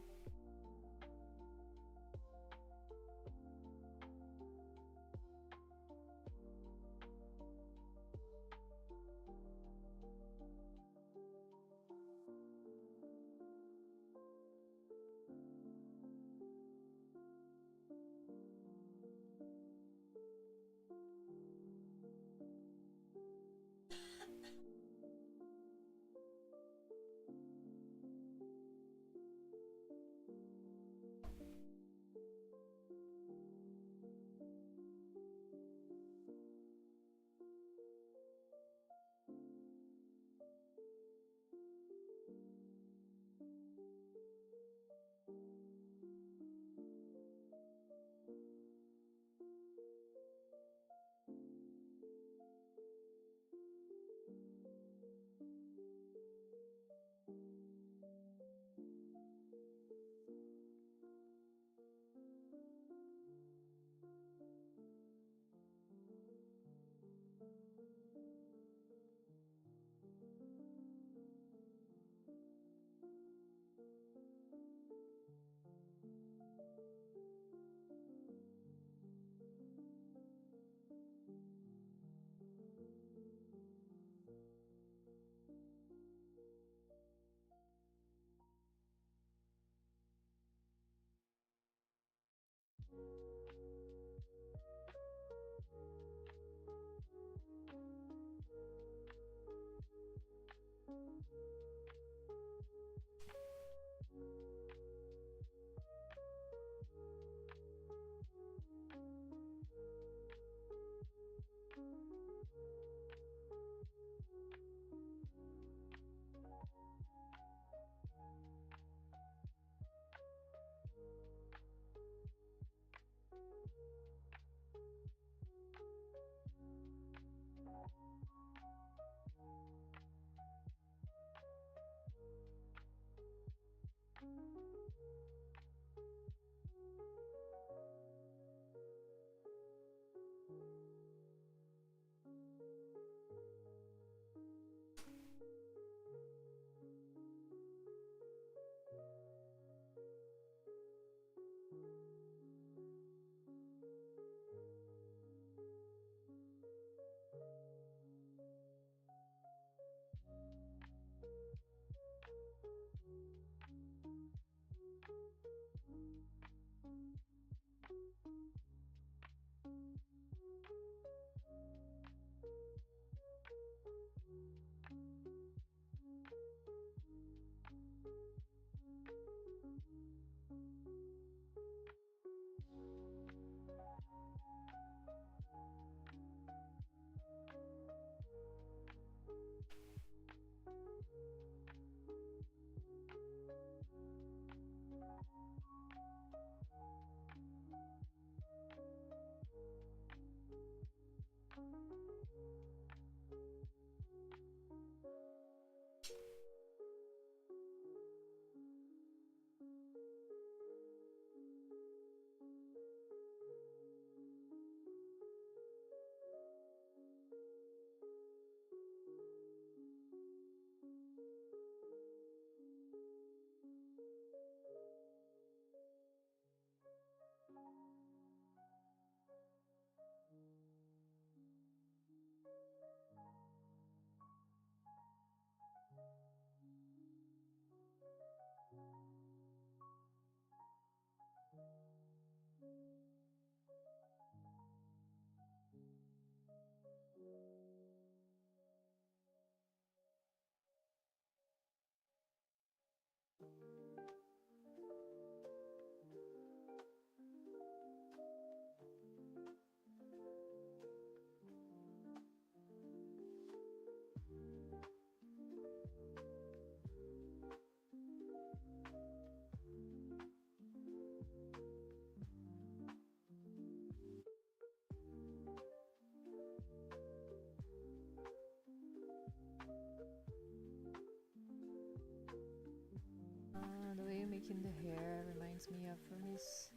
making the hair reminds me of Hermes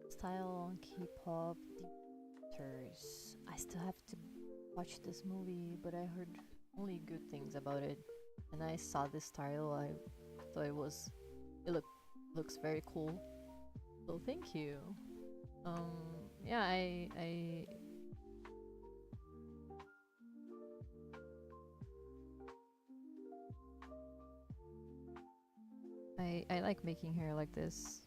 style on K-pop theaters. I still have to watch this movie, but I heard only good things about it. And I saw this style, I thought it looks very cool. So thank you. Yeah, I like making hair like this.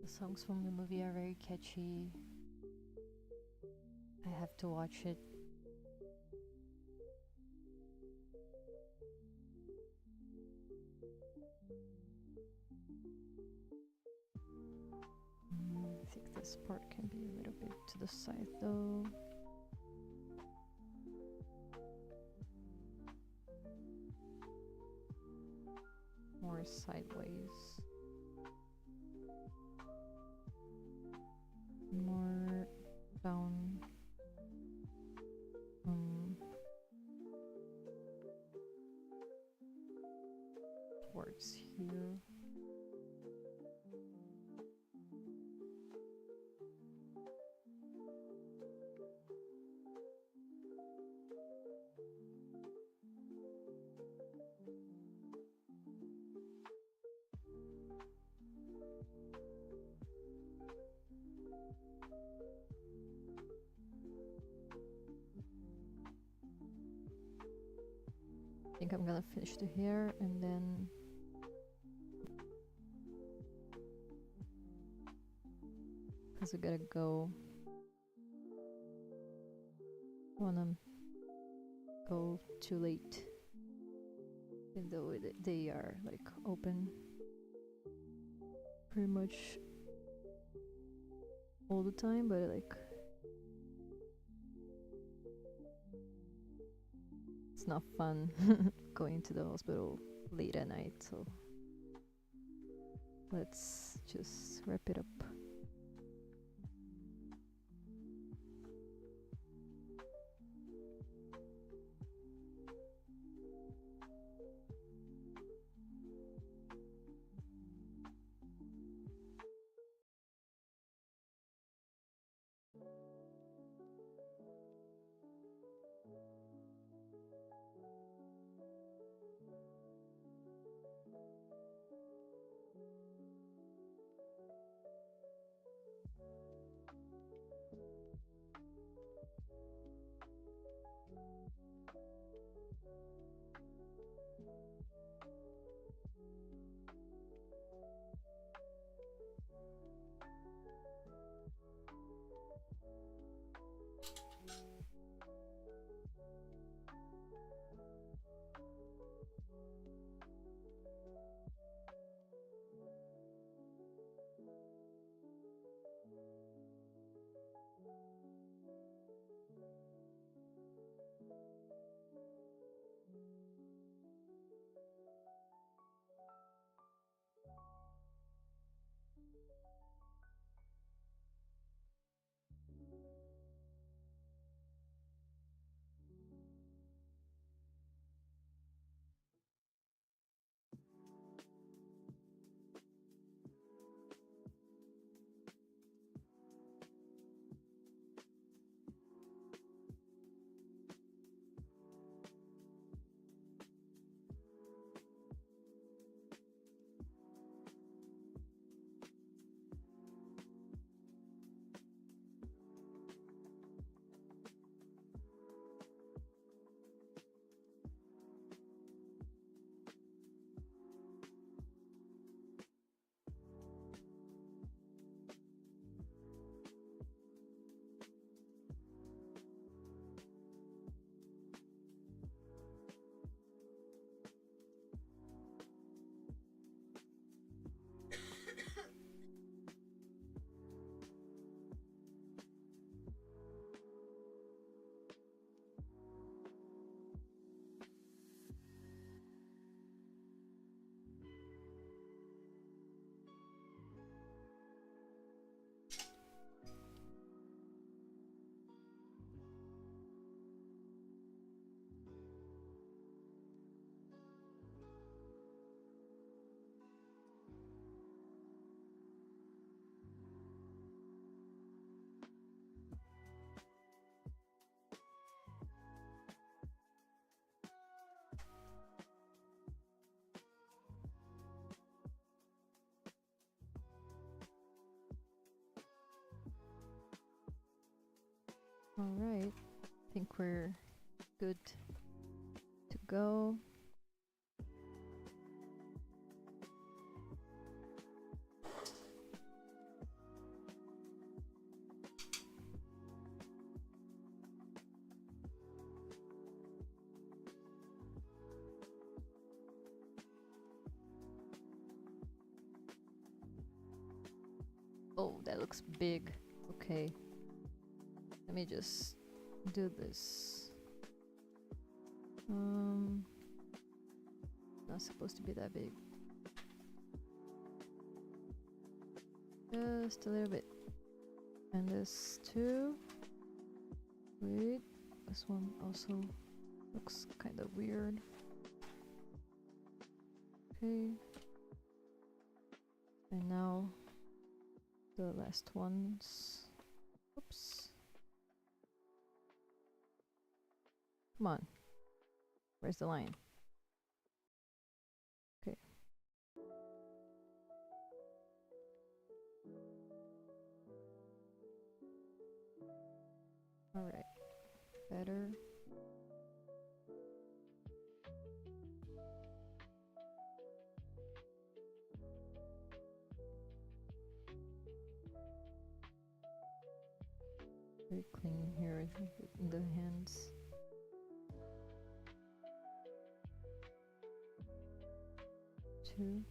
The songs from the movie are very catchy. I have to watch it. I think this part can be a little bit to the side though. More sideways. More down. Towards here. I think I'm gonna finish the hair and then because I gotta go. Wanna go too late, even though they are like open pretty much all the time, but like it's not fun going to the hospital late at night, so let's just wrap it up. Alright, I think we're good to go. Oh, that looks big. Okay. Let me just do this. Not supposed to be that big. Just a little bit. And this too. Wait, this one also looks kind of weird. Okay. And now the last ones. Oops. Come on. Where's the line? Okay. Alright. Better. Very clean here in the hands. Two.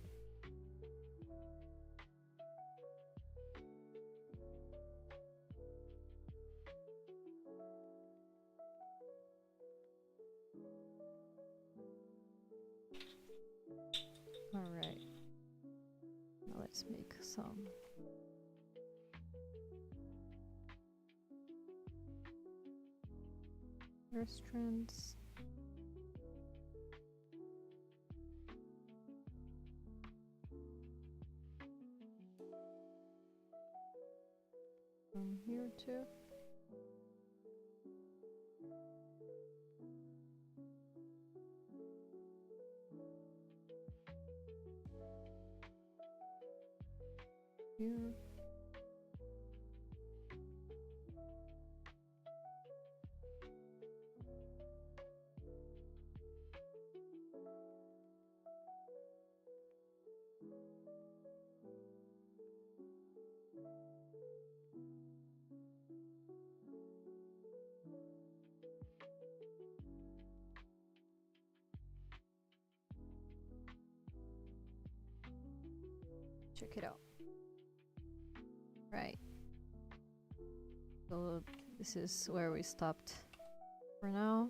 All right. Now let's make some hair strands. From here too. Here. Check it out. Right. So this is where we stopped for now.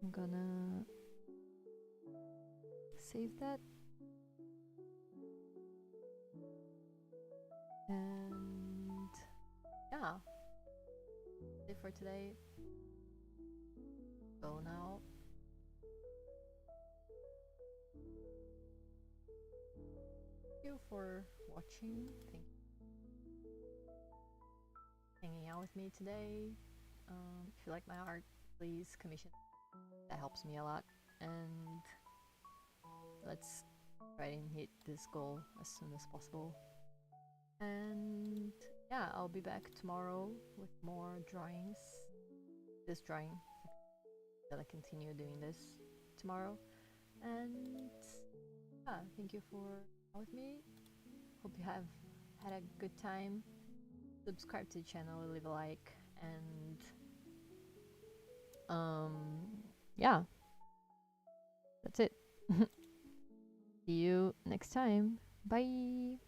I'm gonna save that. And yeah, that's it for today. Go now. Thank you for watching. Thank you for hanging out with me today. If you like my art, please commission. That helps me a lot. And let's try and hit this goal as soon as possible. And yeah, I'll be back tomorrow with more drawings. This drawing, I'm gonna continue doing this tomorrow. And yeah, thank you for being with me. Hope you have had a good time. Subscribe to the channel, leave a like, and yeah, that's it. See you next time. Bye.